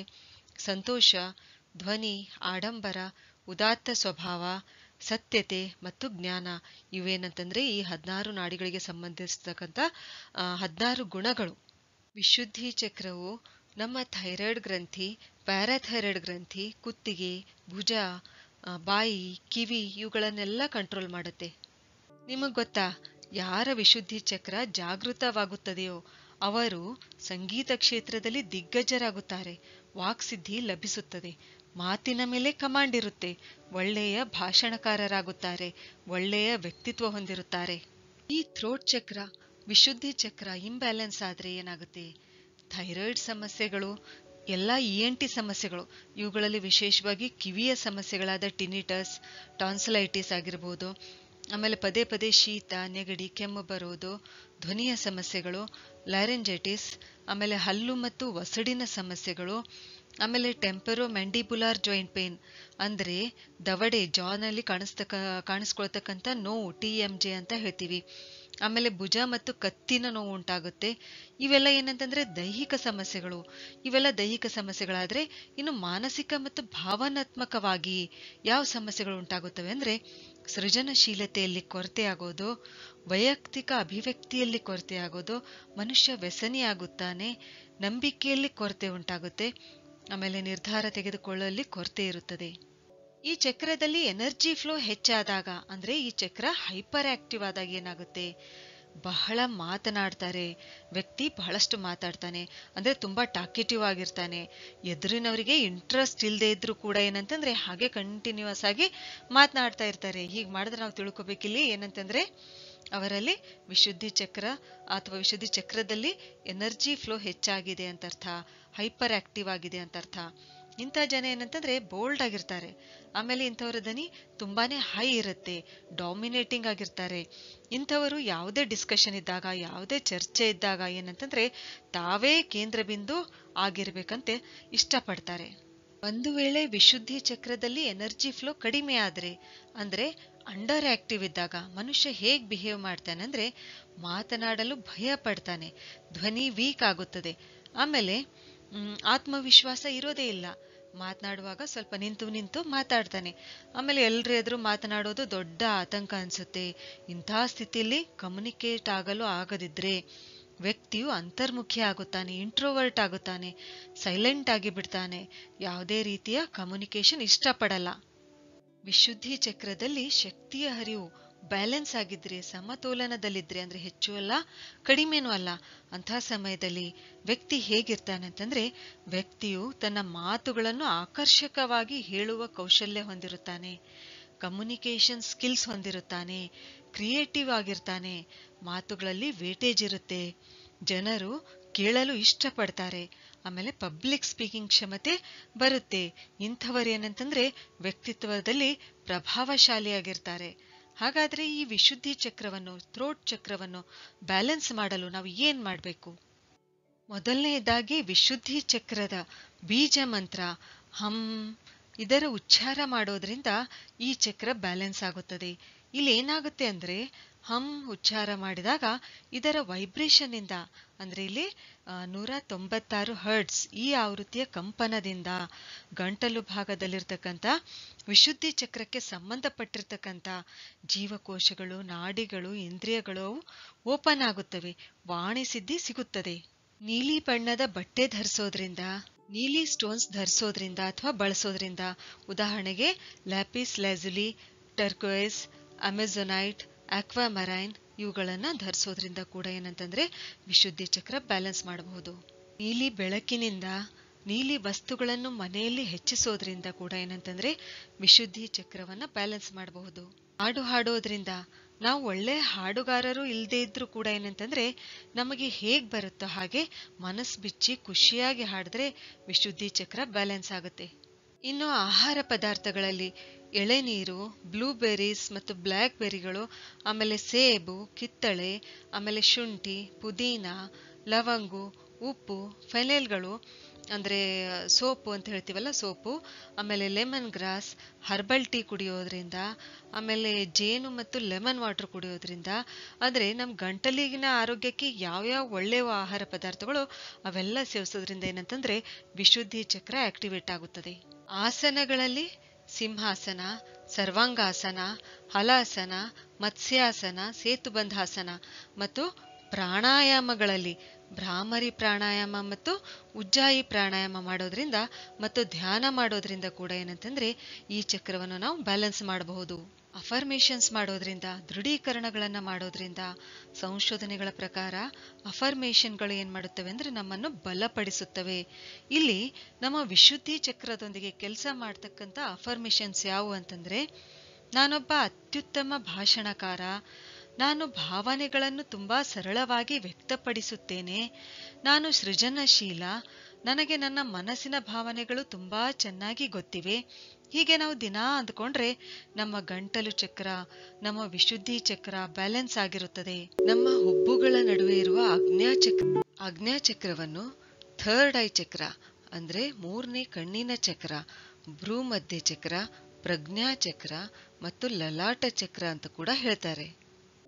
ಸಂತೋಷ, ಧ್ವನಿ, ಆಡಂಬರ, ಉದಾತ್ತ ಸ್ವಭಾವ, ಸತ್ಯತೆ ಮತ್ತು ಜ್ಞಾನ. ಇವೇನಂತಂದ್ರೆ ಈ 16 ನಾಡಿಗಳಿಗೆ ಸಂಬಂಧಿಸತಕ್ಕಂಥ 16 ಗುಣಗಳು. ವಿಶುದ್ಧಿ ಚಕ್ರವು ನಮ್ಮ ಥೈರಾಯ್ಡ್ ಗ್ರಂಥಿ, ಪ್ಯಾರಾಥೈರಾಯ್ಡ್ ಗ್ರಂಥಿ, ಕುತ್ತಿಗೆ, ಭುಜ, ಬಾಯಿ, ಕಿವಿ ಇವುಗಳನ್ನೆಲ್ಲ ಕಂಟ್ರೋಲ್ ಮಾಡುತ್ತೆ. ನಿಮಗ್ ಗೊತ್ತಾ, ಯಾರ ವಿಶುದ್ಧಿ ಚಕ್ರ ಜಾಗೃತವಾಗುತ್ತದೆಯೋ ಅವರು ಸಂಗೀತ ಕ್ಷೇತ್ರದಲ್ಲಿ ದಿಗ್ಗಜರಾಗುತ್ತಾರೆ, ವಾಕ್ಸಿದ್ಧಿ ಲಭಿಸುತ್ತದೆ, ಮಾತಿನ ಮೇಲೆ ಕಮಾಂಡ್ ಇರುತ್ತೆ, ಒಳ್ಳೆಯ ಭಾಷಣಕಾರರಾಗುತ್ತಾರೆ, ಒಳ್ಳೆಯ ವ್ಯಕ್ತಿತ್ವ ಹೊಂದಿರುತ್ತಾರೆ. ಈ ಥ್ರೋಟ್ ಚಕ್ರ, ವಿಶುದ್ಧಿ ಚಕ್ರ ಇಂಬ್ಯಾಲೆನ್ಸ್ ಆದ್ರೆ ಏನಾಗುತ್ತೆ, ಥೈರಾಯ್ಡ್ ಸಮಸ್ಯೆಗಳು, ಎಲ್ಲ ENT ಸಮಸ್ಯೆಗಳು, ಇವುಗಳಲ್ಲಿ ವಿಶೇಷವಾಗಿ ಕಿವಿಯ ಸಮಸ್ಯೆಗಳಾದ ಟಿನಿಟಸ್, ಟಾನ್ಸಿಲೈಟಿಸ್ ಆಗಿರ್ಬೋದು, ಆಮೇಲೆ ಪದೇ ಪದೇ ಶೀತ, ನೆಗಡಿ, ಕೆಮ್ಮು ಬರೋದು, ಧ್ವನಿಯ ಸಮಸ್ಯೆಗಳು, ಲ್ಯಾರಿಂಜೈಟಿಸ್, ಆಮೇಲೆ ಹಲ್ಲು ಮತ್ತು ವಸಡಿನ ಸಮಸ್ಯೆಗಳು, ಆಮೇಲೆ ಟೆಂಪರೋ ಮ್ಯಾಂಡಿಬುಲಾರ್ ಜಾಯಿಂಟ್ ಪೇನ್ ಅಂದ್ರೆ ದವಡೆ ಜಾನಲ್ಲಿ ಕಾಣಿಸ್ಕೊಳ್ತಕ್ಕಂಥ ನೋವು, TMJ ಅಂತ ಹೇಳ್ತೀವಿ. ಆಮೇಲೆ ಭುಜ ಮತ್ತು ಕತ್ತಿನ ನೋವು ಉಂಟಾಗುತ್ತೆ. ಇವೆಲ್ಲ ಏನಂತಂದ್ರೆ ದೈಹಿಕ ಸಮಸ್ಯೆಗಳು. ಇವೆಲ್ಲ ದೈಹಿಕ ಸಮಸ್ಯೆಗಳಾದ್ರೆ ಇನ್ನು ಮಾನಸಿಕ ಮತ್ತು ಭಾವನಾತ್ಮಕವಾಗಿ ಯಾವ ಸಮಸ್ಯೆಗಳು ಉಂಟಾಗುತ್ತವೆ ಅಂದ್ರೆ ಸೃಜನಶೀಲತೆಯಲ್ಲಿ ಕೊರತೆಯಾಗೋದು, ವೈಯಕ್ತಿಕ ಅಭಿವ್ಯಕ್ತಿಯಲ್ಲಿ ಕೊರತೆಯಾಗೋದು, ಮನುಷ್ಯ ವ್ಯಸನಿಯಾಗುತ್ತಾನೆ, ನಂಬಿಕೆಯಲ್ಲಿ ಕೊರತೆ ಉಂಟಾಗುತ್ತೆ, ಆಮೇಲೆ ನಿರ್ಧಾರ ತೆಗೆದುಕೊಳ್ಳಲು ಕೊರತೆ ಇರುತ್ತದೆ. ಈ ಚಕ್ರದಲ್ಲಿ ಎನರ್ಜಿ ಫ್ಲೋ ಹೆಚ್ಚಾದಾಗ ಅಂದ್ರೆ ಈ ಚಕ್ರ ಹೈಪರ್ ಆಕ್ಟಿವ್ ಆದಾಗ ಏನಾಗುತ್ತೆ, ಬಹಳ ಮಾತನಾಡ್ತಾರೆ ವ್ಯಕ್ತಿ, ಬಹಳಷ್ಟು ಮಾತಾಡ್ತಾನೆ, ಅಂದ್ರೆ ತುಂಬಾ ಟಾಕೆಟಿವ್ ಆಗಿರ್ತಾನೆ. ಎದುರಿನವರಿಗೆ ಇಂಟ್ರೆಸ್ಟ್ ಇಲ್ಲದೆ ಇದ್ರೂ ಕೂಡ ಏನಂತಂದ್ರೆ ಹಾಗೆ ಕಂಟಿನ್ಯೂಸ್ ಆಗಿ ಮಾತನಾಡ್ತಾ ಇರ್ತಾರೆ. ಹೀಗೆ ಮಾಡಿದ್ರೆ ನಾವು ತಿಳ್ಕೊಬೇಕಿಲ್ಲಿ ಏನಂತಂದ್ರೆ ಅವರಲ್ಲಿ ವಿಶುದ್ಧಿ ಚಕ್ರ ಅಥವಾ ವಿಶುದ್ಧಿ ಚಕ್ರದಲ್ಲಿ ಎನರ್ಜಿ ಫ್ಲೋ ಹೆಚ್ಚಾಗಿದೆ ಅಂತ ಅರ್ಥ, ಹೈಪರ್ ಆಕ್ಟಿವ್ ಆಗಿದೆ ಅಂತ ಅರ್ಥ. ಇಂಥ ಜನ ಏನಂತಂದ್ರೆ ಬೋಲ್ಡ್ ಆಗಿರ್ತಾರೆ. ಆಮೇಲೆ ಇಂಥವರ ಧ್ವನಿ ತುಂಬಾನೇ ಹೈ ಇರುತ್ತೆ, ಡಾಮಿನೇಟಿಂಗ್ ಆಗಿರ್ತಾರೆ. ಇಂಥವರು ಯಾವುದೇ ಡಿಸ್ಕಷನ್ ಇದ್ದಾಗ, ಯಾವುದೇ ಚರ್ಚೆ ಇದ್ದಾಗ ಏನಂತಂದ್ರೆ ತಾವೇ ಕೇಂದ್ರ ಬಿಂದು ಆಗಿರ್ಬೇಕಂತೆ ಇಷ್ಟಪಡ್ತಾರೆ. ಒಂದು ವೇಳೆ ವಿಶುದ್ಧಿ ಚಕ್ರದಲ್ಲಿ ಎನರ್ಜಿ ಫ್ಲೋ ಕಡಿಮೆ ಆದ್ರೆ ಅಂದ್ರೆ ಅಂಡರ್ ಆಕ್ಟಿವ್ ಇದ್ದಾಗ ಮನುಷ್ಯ ಹೇಗ್ ಬಿಹೇವ್ ಮಾಡ್ತಾನೆ ಅಂದ್ರೆ ಮಾತನಾಡಲು ಭಯ ಪಡ್ತಾನೆ, ಧ್ವನಿ ವೀಕ್ ಆಗುತ್ತದೆ, ಆಮೇಲೆ ಆತ್ಮವಿಶ್ವಾಸ ಇರೋದೇ ಇಲ್ಲ, ಮಾತನಾಡುವಾಗ ಸ್ವಲ್ಪ ನಿಂತು ನಿಂತು ಮಾತಾಡ್ತಾನೆ, ಆಮೇಲೆ ಎಲ್ರ ಎದುರು ಮಾತನಾಡೋದು ದೊಡ್ಡ ಆತಂಕ ಅನ್ಸುತ್ತೆ. ಇಂಥ ಸ್ಥಿತಿಯಲ್ಲಿ ಕಮ್ಯುನಿಕೇಟ್ ಆಗಲು ಆಗದಿದ್ರೆ ವ್ಯಕ್ತಿಯು ಅಂತರ್ಮುಖಿ ಆಗುತ್ತಾನೆ, ಇಂಟ್ರೋವರ್ಟ್ ಆಗುತ್ತಾನೆ, ಸೈಲೆಂಟ್ ಆಗಿ ಬಿಡ್ತಾನೆ, ಯಾವುದೇ ರೀತಿಯ ಕಮ್ಯುನಿಕೇಶನ್ ಇಷ್ಟಪಡಲ್ಲ. ವಿಶುದ್ಧಿ ಚಕ್ರದಲ್ಲಿ ಶಕ್ತಿಯ ಹರಿವು ಬ್ಯಾಲೆನ್ಸ್ ಆಗಿದ್ರೆ, ಸಮತೋಲನದಲ್ಲಿದ್ರೆ, ಅಂದ್ರೆ ಹೆಚ್ಚು ಅಲ್ಲ ಕಡಿಮೆನೂ ಅಲ್ಲ, ಅಂತಹ ಸಮಯದಲ್ಲಿ ವ್ಯಕ್ತಿ ಹೇಗಿರ್ತಾನೆ ಅಂತಂದ್ರೆ, ವ್ಯಕ್ತಿಯು ತನ್ನ ಮಾತುಗಳನ್ನು ಆಕರ್ಷಕವಾಗಿ ಹೇಳುವ ಕೌಶಲ್ಯ ಹೊಂದಿರುತ್ತಾನೆ, ಕಮ್ಯುನಿಕೇಶನ್ ಸ್ಕಿಲ್ಸ್ ಹೊಂದಿರುತ್ತಾನೆ, ಕ್ರಿಯೇಟಿವ್ ಆಗಿರ್ತಾನೆ, ಮಾತುಗಳಲ್ಲಿ ವೇಟೇಜ್ ಇರುತ್ತೆ, ಜನರು ಕೇಳಲು ಇಷ್ಟಪಡ್ತಾರೆ, ಆಮೇಲೆ ಪಬ್ಲಿಕ್ ಸ್ಪೀಕಿಂಗ್ ಕ್ಷಮತೆ ಬರುತ್ತೆ. ಇಂಥವರೇನಂತಂದ್ರೆ ವ್ಯಕ್ತಿತ್ವದಲ್ಲಿ ಪ್ರಭಾವಶಾಲಿಯಾಗಿರ್ತಾರೆ. ಹಾಗಾದ್ರೆ ಈ ವಿಶುದ್ಧಿ ಚಕ್ರವನ್ನು, ಥ್ರೋಟ್ ಚಕ್ರವನ್ನು ಬ್ಯಾಲೆನ್ಸ್ ಮಾಡಲು ನಾವು ಏನ್ ಮಾಡಬೇಕು? ಮೊದಲನೆಯದಾಗಿ ವಿಶುದ್ಧಿ ಚಕ್ರದ ಬೀಜ ಮಂತ್ರ ಹಂ, ಇದರ ಉಚ್ಚಾರ ಮಾಡೋದ್ರಿಂದ ಈ ಚಕ್ರ ಬ್ಯಾಲೆನ್ಸ್ ಆಗುತ್ತದೆ. ಇಲ್ಲಿ ಏನಾಗುತ್ತೆ ಅಂದ್ರೆ, ಹಂ ಉಚ್ಚಾರ ಮಾಡಿದಾಗ ಇದರ ವೈಬ್ರೇಷನ್ ಇಂದ, ಅಂದ್ರೆ ಇಲ್ಲಿ 196 ಹರ್ಟ್ಸ್ ಈ ಆವೃತ್ತಿಯ ಕಂಪನದಿಂದ ಗಂಟಲು ಭಾಗದಲ್ಲಿರ್ತಕ್ಕಂಥ ವಿಶುದ್ಧಿ ಚಕ್ರಕ್ಕೆ ಸಂಬಂಧಪಟ್ಟಿರ್ತಕ್ಕಂಥ ಜೀವಕೋಶಗಳು, ನಾಡಿಗಳು, ಇಂದ್ರಿಯಗಳು ಓಪನ್ ಆಗುತ್ತವೆ, ವಾಣಿ ಸಿದ್ಧಿ ಸಿಗುತ್ತದೆ. ನೀಲಿ ಬಣ್ಣದ ಬಟ್ಟೆ ಧರಿಸೋದ್ರಿಂದ, ನೀಲಿ ಸ್ಟೋನ್ಸ್ ಧರಿಸೋದ್ರಿಂದ ಅಥವಾ ಬಳಸೋದ್ರಿಂದ, ಉದಾಹರಣೆಗೆ ಲ್ಯಾಪಿಸ್ ಲ್ಯಾಜುಲಿ, ಟರ್ಕೋಯಿಸ್, ಅಮೆಜೊನೈಟ್, ಆಕ್ವಾಮರೈನ್ ಇವುಗಳನ್ನ ಧರಿಸೋದ್ರಿಂದ ಕೂಡ ಏನಂತಂದ್ರೆ ವಿಶುದ್ಧಿ ಚಕ್ರ ಬ್ಯಾಲೆನ್ಸ್ ಮಾಡಬಹುದು. ನೀಲಿ ಬೆಳಕಿನಿಂದ, ನೀಲಿ ವಸ್ತುಗಳನ್ನು ಮನೆಯಲ್ಲಿ ಹೆಚ್ಚಿಸೋದ್ರಿಂದ ಕೂಡ ಏನಂತಂದ್ರೆ ವಿಶುದ್ಧಿ ಚಕ್ರವನ್ನ ಬ್ಯಾಲೆನ್ಸ್ ಮಾಡಬಹುದು. ಹಾಡು ಹಾಡೋದ್ರಿಂದ, ನಾವು ಒಳ್ಳೆ ಹಾಡುಗಾರರು ಇಲ್ಲದೆ ಇದ್ರೂ ಕೂಡ ಏನಂತಂದ್ರೆ ನಮಗೆ ಹೇಗ್ ಬರುತ್ತೋ ಹಾಗೆ ಮನಸ್ಸು ಬಿಚ್ಚಿ ಖುಷಿಯಾಗಿ ಹಾಡಿದ್ರೆ ವಿಶುದ್ಧಿ ಚಕ್ರ ಬ್ಯಾಲೆನ್ಸ್ ಆಗುತ್ತೆ. ಇನ್ನು ಆಹಾರ ಪದಾರ್ಥಗಳಲ್ಲಿ ಎಳೆನೀರು, ಬ್ಲೂಬೆರೀಸ್ ಮತ್ತು ಬ್ಲ್ಯಾಕ್ ಬೆರಿಗಳು, ಆಮೇಲೆ ಸೇಬು, ಕಿತ್ತಳೆ, ಆಮೇಲೆ ಶುಂಠಿ, ಪುದೀನ, ಲವಂಗು, ಉಪ್ಪು, ಫೆನೈಲ್ಗಳು ಅಂದ್ರೆ ಸೋಪು ಅಂತ ಹೇಳ್ತೀವಲ್ಲ, ಸೋಪು, ಆಮೇಲೆ ಲೆಮನ್ ಗ್ರಾಸ್, ಹರ್ಬಲ್ ಟೀ ಕುಡಿಯೋದ್ರಿಂದ, ಆಮೇಲೆ ಜೇನು ಮತ್ತು ಲೆಮನ್ ವಾಟರ್ ಕುಡಿಯೋದ್ರಿಂದ, ಅಂದ್ರೆ ನಮ್ ಗಂಟಲಿಗಿನ ಆರೋಗ್ಯಕ್ಕೆ ಯಾವ್ಯಾವ ಒಳ್ಳೆಯ ಆಹಾರ ಪದಾರ್ಥಗಳು ಅವೆಲ್ಲ ಸೇವಿಸೋದ್ರಿಂದ ಏನಂತಂದ್ರೆ ವಿಶುದ್ಧಿ ಚಕ್ರ ಆಕ್ಟಿವೇಟ್ ಆಗುತ್ತದೆ. ಆಸನಗಳಲ್ಲಿ ಸಿಂಹಾಸನ, ಸರ್ವಾಂಗಾಸನ, ಹಲಾಸನ, ಮತ್ಸ್ಯಾಸನ, ಸೇತುಬಂಧಾಸನ ಮತ್ತು ಪ್ರಾಣಾಯಾಮಗಳಲ್ಲಿ ಭ್ರಾಮರಿ ಪ್ರಾಣಾಯಾಮ ಮತ್ತು ಉಜ್ಜಾಯಿ ಪ್ರಾಣಾಯಾಮ ಮಾಡೋದ್ರಿಂದ ಮತ್ತು ಧ್ಯಾನ ಮಾಡೋದ್ರಿಂದ ಕೂಡ ಏನಂತಂದ್ರೆ ಈ ಚಕ್ರವನ್ನು ನಾವು ಬ್ಯಾಲೆನ್ಸ್ ಮಾಡಬಹುದು. ಅಫರ್ಮೇಷನ್ಸ್ ಮಾಡೋದ್ರಿಂದ, ದೃಢೀಕರಣಗಳನ್ನ ಮಾಡೋದ್ರಿಂದ, ಸಂಶೋಧನೆಗಳ ಪ್ರಕಾರ ಅಫರ್ಮೇಷನ್ಗಳು ಏನ್ ಮಾಡುತ್ತವೆ ಅಂದ್ರೆ ನಮ್ಮನ್ನು ಬಲಪಡಿಸುತ್ತವೆ. ಇಲ್ಲಿ ನಮ್ಮ ವಿಶುದ್ಧಿ ಚಕ್ರದೊಂದಿಗೆ ಕೆಲಸ ಮಾಡ್ತಕ್ಕಂಥ ಅಫರ್ಮೇಷನ್ಸ್ ಯಾವುವು ಅಂತಂದ್ರೆ, ನಾನೊಬ್ಬ ಅತ್ಯುತ್ತಮ ಭಾಷಣಕಾರ, ನಾನು ಭಾವನೆಗಳನ್ನು ತುಂಬಾ ಸರಳವಾಗಿ ವ್ಯಕ್ತಪಡಿಸುತ್ತೇನೆ, ನಾನು ಸೃಜನಶೀಲ, ನನಗೆ ನನ್ನ ಮನಸ್ಸಿನ ಭಾವನೆಗಳು ತುಂಬಾ ಚೆನ್ನಾಗಿ ಗೊತ್ತಿವೆ. ಹೀಗೆ ನಾವು ದಿನಾ ಅಂದ್ಕೊಂಡ್ರೆ ನಮ್ಮ ಗಂಟಲು ಚಕ್ರ, ನಮ್ಮ ವಿಶುದ್ಧಿ ಚಕ್ರ ಬ್ಯಾಲೆನ್ಸ್ ಆಗಿರುತ್ತದೆ. ನಮ್ಮ ಹುಬ್ಬುಗಳ ನಡುವೆ ಇರುವ ಆಜ್ಞಾಚಕ್ರವನ್ನು ಥರ್ಡ್ ಐ ಚಕ್ರ ಅಂದ್ರೆ ಮೂರನೇ ಕಣ್ಣಿನ ಚಕ್ರ, ಭ್ರೂಮಧ್ಯ ಚಕ್ರ, ಪ್ರಜ್ಞಾಚಕ್ರ ಮತ್ತು ಲಲಾಟ ಚಕ್ರ ಅಂತ ಕೂಡ ಹೇಳ್ತಾರೆ.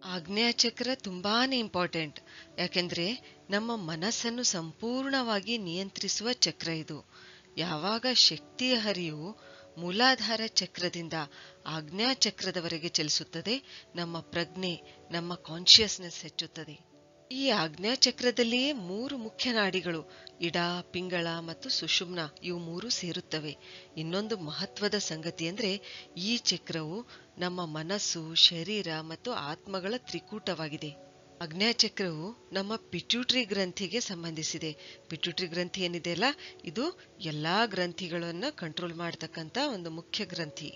ಆಜ್ಞಾಚಕ್ರ ತುಂಬಾನೇ ಇಂಪಾರ್ಟೆಂಟ್, ಯಾಕೆಂದ್ರೆ ನಮ್ಮ ಮನಸ್ಸನ್ನು ಸಂಪೂರ್ಣವಾಗಿ ನಿಯಂತ್ರಿಸುವ ಚಕ್ರ ಇದು. ಯಾವಾಗ ಶಕ್ತಿಯ ಹರಿವು ಮೂಲಾಧಾರ ಚಕ್ರದಿಂದ ಆಜ್ಞಾಚಕ್ರದವರೆಗೆ ಚಲಿಸುತ್ತದೆ, ನಮ್ಮ ಪ್ರಜ್ಞೆ, ನಮ್ಮ ಕಾನ್ಶಿಯಸ್ನೆಸ್ ಹೆಚ್ಚುತ್ತದೆ. ಈ ಆಜ್ಞಾಚಕ್ರದಲ್ಲಿಯೇ 3 ಮುಖ್ಯ ನಾಡಿಗಳು ಇಡ, ಪಿಂಗಳ ಮತ್ತು ಸುಷುಮ್ನ, ಇವು 3 ಸೇರುತ್ತವೆ. ಇನ್ನೊಂದು ಮಹತ್ವದ ಸಂಗತಿ ಅಂದ್ರೆ ಈ ಚಕ್ರವು ನಮ್ಮ ಮನಸ್ಸು, ಶರೀರ ಮತ್ತು ಆತ್ಮಗಳ ತ್ರಿಕೂಟವಾಗಿದೆ. ಆಜ್ಞಾಚಕ್ರವು ನಮ್ಮ ಪಿಟ್ಯೂಟರಿ ಗ್ರಂಥಿಗೆ ಸಂಬಂಧಿಸಿದೆ. ಪಿಟ್ಯೂಟರಿ ಗ್ರಂಥಿ ಏನಿದೆಯಲ್ಲ, ಇದು ಎಲ್ಲಾ ಗ್ರಂಥಿಗಳನ್ನ ಕಂಟ್ರೋಲ್ ಮಾಡತಕ್ಕಂತ ಒಂದು ಮುಖ್ಯ ಗ್ರಂಥಿ.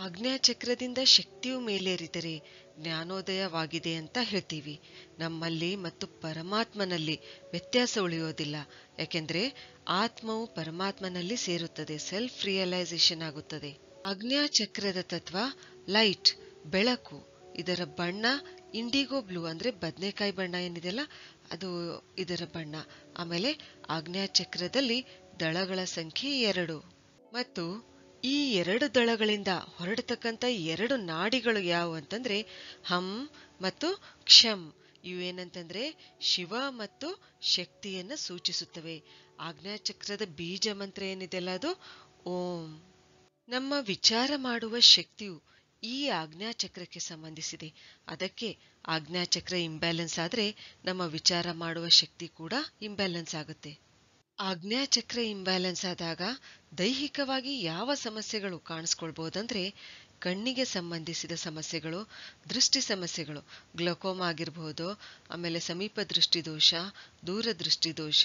ಆಜ್ಞಾಚಕ್ರದಿಂದ ಶಕ್ತಿಯು ಮೇಲೇರಿದರೆ ಜ್ಞಾನೋದಯವಾಗಿದೆ ಅಂತ ಹೇಳ್ತೀವಿ. ನಮ್ಮಲ್ಲಿ ಮತ್ತು ಪರಮಾತ್ಮನಲ್ಲಿ ವ್ಯತ್ಯಾಸ ಉಳಿಯೋದಿಲ್ಲ, ಯಾಕೆಂದ್ರೆ ಆತ್ಮವು ಪರಮಾತ್ಮನಲ್ಲಿ ಸೇರುತ್ತದೆ, ಸೆಲ್ಫ್ ರಿಯಲೈಸೇಷನ್ ಆಗುತ್ತದೆ. ಆಜ್ಞಾಚಕ್ರದ ತತ್ವ ಲೈಟ್, ಬೆಳಕು. ಇದರ ಬಣ್ಣ ಇಂಡಿಗೋ ಬ್ಲೂ ಅಂದ್ರೆ ಬದನೆಕಾಯಿ ಬಣ್ಣ ಏನಿದೆಯಲ್ಲ ಅದು ಇದರ ಬಣ್ಣ. ಆಮೇಲೆ ಆಜ್ಞಾಚಕ್ರದಲ್ಲಿ ದಳಗಳ ಸಂಖ್ಯೆ 2 ಮತ್ತು ಈ 2 ದಳಗಳಿಂದ ಹೊರಡತಕ್ಕಂಥ 2 ನಾಡಿಗಳು ಯಾವುವು ಅಂತಂದ್ರೆ ಹಂ ಮತ್ತು ಕ್ಷಂ. ಇವೇನಂತಂದ್ರೆ ಶಿವ ಮತ್ತು ಶಕ್ತಿಯನ್ನ ಸೂಚಿಸುತ್ತವೆ. ಆಜ್ಞಾಚಕ್ರದ ಬೀಜ ಮಂತ್ರ ಏನಿದೆಯಲ್ಲ ಅದು ಓಂ. ನಮ್ಮ ವಿಚಾರ ಮಾಡುವ ಶಕ್ತಿಯು ಈ ಆಜ್ಞಾಚಕ್ರಕ್ಕೆ ಸಂಬಂಧಿಸಿದೆ. ಅದಕ್ಕೆ ಆಜ್ಞಾಚಕ್ರ ಇಂಬ್ಯಾಲೆನ್ಸ್ ಆದ್ರೆ ನಮ್ಮ ವಿಚಾರ ಮಾಡುವ ಶಕ್ತಿ ಕೂಡ ಇಂಬ್ಯಾಲೆನ್ಸ್ ಆಗುತ್ತೆ. ಆಜ್ಞಾಚಕ್ರ ಇಂಬ್ಯಾಲೆನ್ಸ್ ಆದಾಗ ದೈಹಿಕವಾಗಿ ಯಾವ ಸಮಸ್ಯೆಗಳು ಕಾಣಿಸ್ಕೊಳ್ಬಹುದಂದ್ರೆ ಕಣ್ಣಿಗೆ ಸಂಬಂಧಿಸಿದ ಸಮಸ್ಯೆಗಳು, ದೃಷ್ಟಿ ಸಮಸ್ಯೆಗಳು, ಗ್ಲಕೋಮಾ ಆಗಿರಬಹುದು, ಆಮೇಲೆ ಸಮೀಪ ದೃಷ್ಟಿ ದೋಷ, ದೂರದೃಷ್ಟಿ ದೋಷ,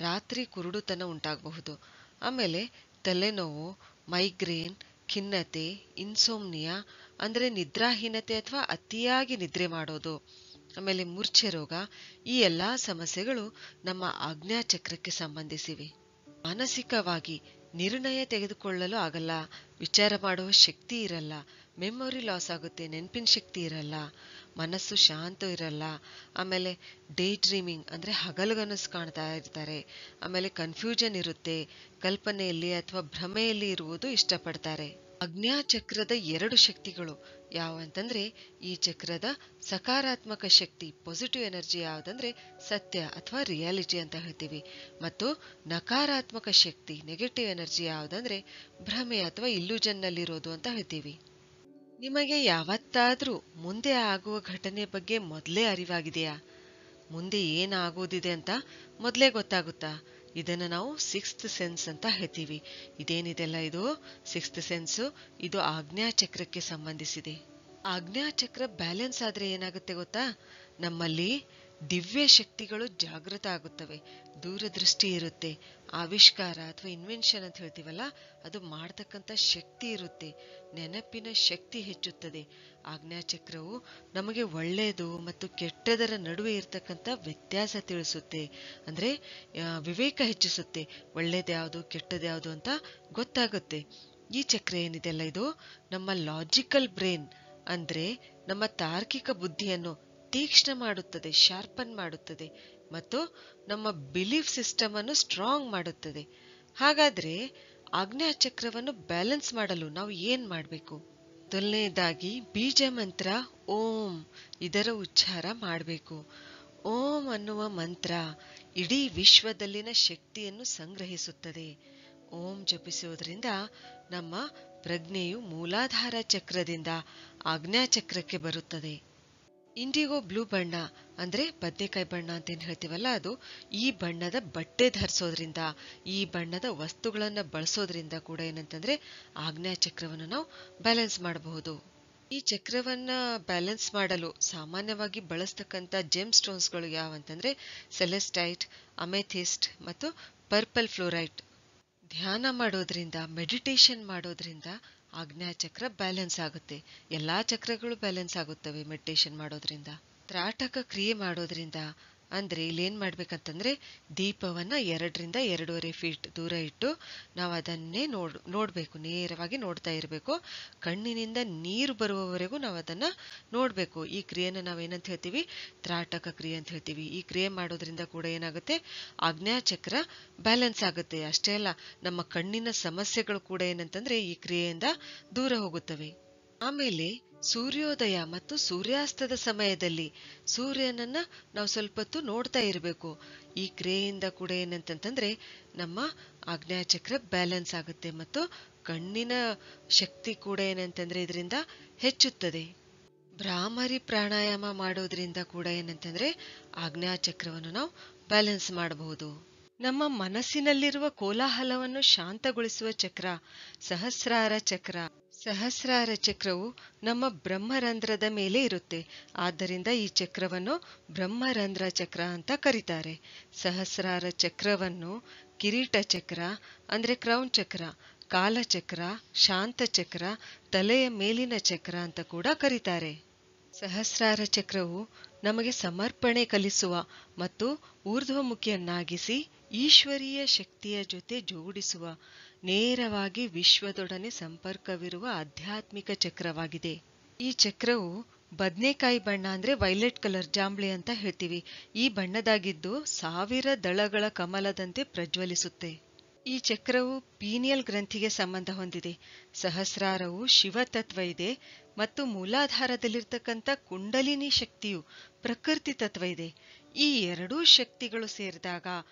ರಾತ್ರಿ ಕುರುಡುತನ ಉಂಟಾಗಬಹುದು. ಆಮೇಲೆ ತಲೆನೋವು, ಮೈಗ್ರೇನ್, ಖಿನ್ನತೆ, ಇನ್ಸೋಮ್ನಿಯಾ ಅಂದ್ರೆ ನಿದ್ರಾಹೀನತೆ ಅಥವಾ ಅತಿಯಾಗಿ ನಿದ್ರೆ ಮಾಡೋದು, ಆಮೇಲೆ ಮೂರ್ಛೆ ರೋಗ, ಈ ಎಲ್ಲಾ ಸಮಸ್ಯೆಗಳು ನಮ್ಮ ಆಜ್ಞಾಚಕ್ರಕ್ಕೆ ಸಂಬಂಧಿಸಿವೆ. ಮಾನಸಿಕವಾಗಿ ನಿರ್ಣಯ ತೆಗೆದುಕೊಳ್ಳಲು ಆಗಲ್ಲ, ವಿಚಾರ ಮಾಡುವ ಶಕ್ತಿ ಇರಲ್ಲ, ಮೆಮೊರಿ ಲಾಸ್ ಆಗುತ್ತೆ, ನೆನಪಿನ ಶಕ್ತಿ ಇರಲ್ಲ, ಮನಸ್ಸು ಶಾಂತ ಇರಲ್ಲ, ಆಮೇಲೆ ಡೇ ಡ್ರೀಮಿಂಗ್ ಅಂದ್ರೆ ಹಗಲುಗನಸು ಕಾಣ್ತಾ ಇರ್ತಾರೆ, ಆಮೇಲೆ ಕನ್ಫ್ಯೂಷನ್ ಇರುತ್ತೆ, ಕಲ್ಪನೆಯಲ್ಲಿ ಅಥವಾ ಭ್ರಮೆಯಲ್ಲಿ ಇರುವುದು ಇಷ್ಟಪಡ್ತಾರೆ. ಆಜ್ಞಾಚಕ್ರದ 2 ಶಕ್ತಿಗಳು ಯಾವಂತಂದ್ರೆ ಈ ಚಕ್ರದ ಸಕಾರಾತ್ಮಕ ಶಕ್ತಿ ಪಾಸಿಟಿವ್ ಎನರ್ಜಿ ಯಾವುದಂದ್ರೆ ಸತ್ಯ ಅಥವಾ ರಿಯಾಲಿಟಿ ಅಂತ ಹೇಳ್ತೀವಿ, ಮತ್ತು ನಕಾರಾತ್ಮಕ ಶಕ್ತಿ ನೆಗೆಟಿವ್ ಎನರ್ಜಿ ಯಾವುದಂದ್ರೆ ಭ್ರಮೆ ಅಥವಾ ಇಲ್ಯೂಷನ್ ನಲ್ಲಿರೋದು ಅಂತ ಹೇಳ್ತೀವಿ. ನಿಮಗೆ ಯಾವತ್ತಾದ್ರೂ ಮುಂದೆ ಆಗುವ ಘಟನೆ ಬಗ್ಗೆ ಮೊದಲೇ ಅರಿವಾಗಿದೆಯಾ? ಮುಂದೆ ಏನಾಗೋದಿದೆ ಅಂತ ಮೊದಲೇ ಗೊತ್ತಾಗುತ್ತಾ? ಇದನ್ನು ನಾವು 6th ಸೆನ್ಸ್ ಅಂತ ಹೇಳ್ತೀವಿ. ಇದೇನಿದೆಲ್ಲ ಇದು 6th ಸೆನ್ಸ್, ಇದು ಆಜ್ಞಾಚಕ್ರಕ್ಕೆ ಸಂಬಂಧಿಸಿದೆ. ಆಜ್ಞಾಚಕ್ರ ಬ್ಯಾಲೆನ್ಸ್ ಆದ್ರೆ ಏನಾಗುತ್ತೆ ಗೊತ್ತಾ? ನಮ್ಮಲ್ಲಿ ದಿವ್ಯ ಶಕ್ತಿಗಳು ಜಾಗೃತ ಆಗುತ್ತವೆ, ದೂರದೃಷ್ಟಿ ಇರುತ್ತೆ, ಆವಿಷ್ಕಾರ ಅಥವಾ ಇನ್ವೆನ್ಷನ್ ಅಂತ ಹೇಳ್ತೀವಲ್ಲ ಅದು ಮಾಡ್ತಕ್ಕಂಥ ಶಕ್ತಿ ಇರುತ್ತೆ, ನೆನಪಿನ ಶಕ್ತಿ ಹೆಚ್ಚುತ್ತದೆ. ಆಜ್ಞಾಚಕ್ರವು ನಮಗೆ ಒಳ್ಳೆಯದು ಮತ್ತು ಕೆಟ್ಟದರ ನಡುವೆ ಇರ್ತಕ್ಕಂಥ ವ್ಯತ್ಯಾಸ ತಿಳಿಸುತ್ತೆ, ಅಂದ್ರೆ ವಿವೇಕ ಹೆಚ್ಚಿಸುತ್ತೆ, ಒಳ್ಳೇದ್ಯಾವುದು ಕೆಟ್ಟದ್ಯಾವುದು ಅಂತ ಗೊತ್ತಾಗುತ್ತೆ. ಈ ಚಕ್ರ ಏನಿದೆಲ್ಲ ಇದು ನಮ್ಮ ಲಾಜಿಕಲ್ ಬ್ರೈನ್ ಅಂದ್ರೆ ನಮ್ಮ ತಾರ್ಕಿಕ ಬುದ್ಧಿಯನ್ನು ತೀಕ್ಷ್ಣ ಮಾಡುತ್ತದೆ, ಶಾರ್ಪನ್ ಮಾಡುತ್ತದೆ, ಮತ್ತು ನಮ್ಮ ಬಿಲೀಫ್ ಸಿಸ್ಟಮ್ ಅನ್ನು ಸ್ಟ್ರಾಂಗ್ ಮಾಡುತ್ತದೆ. ಹಾಗಾದ್ರೆ ಆಜ್ಞಾಚಕ್ರವನ್ನು ಬ್ಯಾಲೆನ್ಸ್ ಮಾಡಲು ನಾವು ಏನ್ ಮಾಡಬೇಕು? ಮೊದಲನೇದಾಗಿ ಬೀಜ ಮಂತ್ರ ಓಂ, ಇದರ ಉಚ್ಚಾರ ಮಾಡಬೇಕು. ಓಂ ಅನ್ನುವ ಮಂತ್ರ ಇಡೀ ವಿಶ್ವದಲ್ಲಿನ ಶಕ್ತಿಯನ್ನು ಸಂಗ್ರಹಿಸುತ್ತದೆ. ಓಂ ಜಪಿಸುವುದರಿಂದ ನಮ್ಮ ಪ್ರಜ್ಞೆಯು ಮೂಲಾಧಾರ ಚಕ್ರದಿಂದ ಆಜ್ಞಾಚಕ್ರಕ್ಕೆ ಬರುತ್ತದೆ. ಇಂಡಿಗೋ ಬ್ಲೂ ಬಣ್ಣ ಅಂದ್ರೆ ಬದನೆಕಾಯಿ ಬಣ್ಣ ಅಂತ ಏನ್ ಹೇಳ್ತೀವಲ್ಲ ಅದು, ಈ ಬಣ್ಣದ ಬಟ್ಟೆ ಧರಿಸೋದ್ರಿಂದ, ಈ ಬಣ್ಣದ ವಸ್ತುಗಳನ್ನ ಬಳಸೋದ್ರಿಂದ ಕೂಡ ಏನಂತಂದ್ರೆ ಆಜ್ಞಾಚಕ್ರವನ್ನು ನಾವು ಬ್ಯಾಲೆನ್ಸ್ ಮಾಡಬಹುದು. ಈ ಚಕ್ರವನ್ನ ಬ್ಯಾಲೆನ್ಸ್ ಮಾಡಲು ಸಾಮಾನ್ಯವಾಗಿ ಬಳಸ್ತಕ್ಕಂಥ ಜೆಮ್ ಸ್ಟೋನ್ಸ್ಗಳು ಯಾವಂತಂದ್ರೆ ಸೆಲೆಸ್ಟೈಟ್, ಅಮೆಥಿಸ್ಟ್ ಮತ್ತು ಪರ್ಪಲ್ ಫ್ಲೋರೈಟ್. ಧ್ಯಾನ ಮಾಡೋದ್ರಿಂದ, ಮೆಡಿಟೇಷನ್ ಮಾಡೋದ್ರಿಂದ ಆಜ್ಞಾಚಕ್ರ ಬ್ಯಾಲೆನ್ಸ್ ಆಗುತ್ತೆ. ಎಲ್ಲಾ ಚಕ್ರಗಳು ಬ್ಯಾಲೆನ್ಸ್ ಆಗುತ್ತವೆ ಮೆಡಿಟೇಷನ್ ಮಾಡೋದ್ರಿಂದ. ತ್ರಾಟಕ ಕ್ರಿಯೆ ಮಾಡೋದ್ರಿಂದ ಅಂದ್ರೆ ಇಲ್ಲೇನ್ ಮಾಡ್ಬೇಕಂತಂದ್ರೆ ದೀಪವನ್ನ 2 ರಿಂದ 2.5 ಫೀಟ್ ದೂರ ಇಟ್ಟು ನಾವು ಅದನ್ನೇ ನೋಡ್ಬೇಕು, ನೇರವಾಗಿ ನೋಡ್ತಾ ಇರಬೇಕು. ಕಣ್ಣಿನಿಂದ ನೀರು ಬರುವವರೆಗೂ ನಾವು ಅದನ್ನ ನೋಡ್ಬೇಕು. ಈ ಕ್ರಿಯೆನ ನಾವೇನಂತ ಹೇಳ್ತೀವಿ? ತ್ರಾಟಕ ಕ್ರಿಯೆ ಅಂತ ಹೇಳ್ತೀವಿ. ಈ ಕ್ರಿಯೆ ಮಾಡೋದ್ರಿಂದ ಕೂಡ ಏನಾಗುತ್ತೆ? ಆಜ್ಞಾಚಕ್ರ ಬ್ಯಾಲೆನ್ಸ್ ಆಗುತ್ತೆ. ಅಷ್ಟೇ ಅಲ್ಲ, ನಮ್ಮ ಕಣ್ಣಿನ ಸಮಸ್ಯೆಗಳು ಕೂಡ ಏನಂತಂದ್ರೆ ಈ ಕ್ರಿಯೆಯಿಂದ ದೂರ ಹೋಗುತ್ತವೆ. ಆಮೇಲೆ ಸೂರ್ಯೋದಯ ಮತ್ತು ಸೂರ್ಯಾಸ್ತದ ಸಮಯದಲ್ಲಿ ಸೂರ್ಯನನ್ನ ನಾವು ಸ್ವಲ್ಪ ಹೊತ್ತು ನೋಡ್ತಾ ಇರಬೇಕು. ಈ ಕ್ರಿಯೆಯಿಂದ ಕೂಡ ಏನಂತಂದ್ರೆ ನಮ್ಮ ಆಜ್ಞಾಚಕ್ರ ಬ್ಯಾಲೆನ್ಸ್ ಆಗುತ್ತೆ ಮತ್ತು ಕಣ್ಣಿನ ಶಕ್ತಿ ಕೂಡ ಏನಂತಂದ್ರೆ ಇದರಿಂದ ಹೆಚ್ಚುತ್ತದೆ. ಭ್ರಾಮರಿ ಪ್ರಾಣಾಯಾಮ ಮಾಡೋದ್ರಿಂದ ಕೂಡ ಏನಂತಂದ್ರೆ ಆಜ್ಞಾಚಕ್ರವನ್ನು ನಾವು ಬ್ಯಾಲೆನ್ಸ್ ಮಾಡಬಹುದು. ನಮ್ಮ ಮನಸ್ಸಿನಲ್ಲಿರುವ ಕೋಲಾಹಲವನ್ನು ಶಾಂತಗೊಳಿಸುವ ಚಕ್ರ ಸಹಸ್ರಾರ ಚಕ್ರ. ಸಹಸ್ರಾರ ಚಕ್ರವು ನಮ್ಮ ಬ್ರಹ್ಮರಂಧ್ರದ ಮೇಲೆ ಇರುತ್ತೆ, ಆದ್ದರಿಂದ ಈ ಚಕ್ರವನ್ನು ಬ್ರಹ್ಮರಂಧ್ರ ಚಕ್ರ ಅಂತ ಕರೀತಾರೆ. ಸಹಸ್ರಾರ ಚಕ್ರವನ್ನು ಕಿರೀಟ ಚಕ್ರ ಅಂದ್ರೆ ಕ್ರೌನ್ ಚಕ್ರ, ಕಾಲಚಕ್ರ, ಶಾಂತ ಚಕ್ರ, ತಲೆಯ ಮೇಲಿನ ಚಕ್ರ ಅಂತ ಕೂಡ ಕರೀತಾರೆ. ಸಹಸ್ರಾರ ಚಕ್ರವು ನಮಗೆ ಸಮರ್ಪಣೆ ಕಲಿಸುವ ಮತ್ತು ಊರ್ಧ್ವಮುಖಿಯನ್ನಾಗಿಸಿ ಈಶ್ವರೀಯ ಶಕ್ತಿಯ ಜೊತೆ ಜೋಡಿಸುವ, ನೇರವಾಗಿ ವಿಶ್ವದೊಡನೆ ಸಂಪರ್ಕವಿರುವ ಆಧ್ಯಾತ್ಮಿಕ ಚಕ್ರವಾಗಿದೆ. ಈ ಚಕ್ರವು ಬದನೆಕಾಯಿ ಬಣ್ಣ ಅಂದ್ರೆ ವೈಲೆಟ್ ಕಲರ್, ಜಾಂಬ್ಳಿ ಅಂತ ಹೇಳ್ತೀವಿ, ಈ ಬಣ್ಣದಾಗಿದ್ದು 1000 ದಳಗಳ ಕಮಲದಂತೆ ಪ್ರಜ್ವಲಿಸುತ್ತೆ. ಈ ಚಕ್ರವು ಪೀನಿಯಲ್ ಗ್ರಂಥಿಗೆ ಸಂಬಂಧ ಹೊಂದಿದೆ. ಸಹಸ್ರಾರವು ಶಿವತತ್ವ ಇದೆ ಮತ್ತು ಮೂಲಾಧಾರದಲ್ಲಿರ್ತಕ್ಕಂಥ ಕುಂಡಲಿನಿ ಶಕ್ತಿಯು ಪ್ರಕೃತಿ ತತ್ವ ಇದೆ. ಈ 2 ಶಕ್ತಿಗಳು ಸೇರಿದಾಗ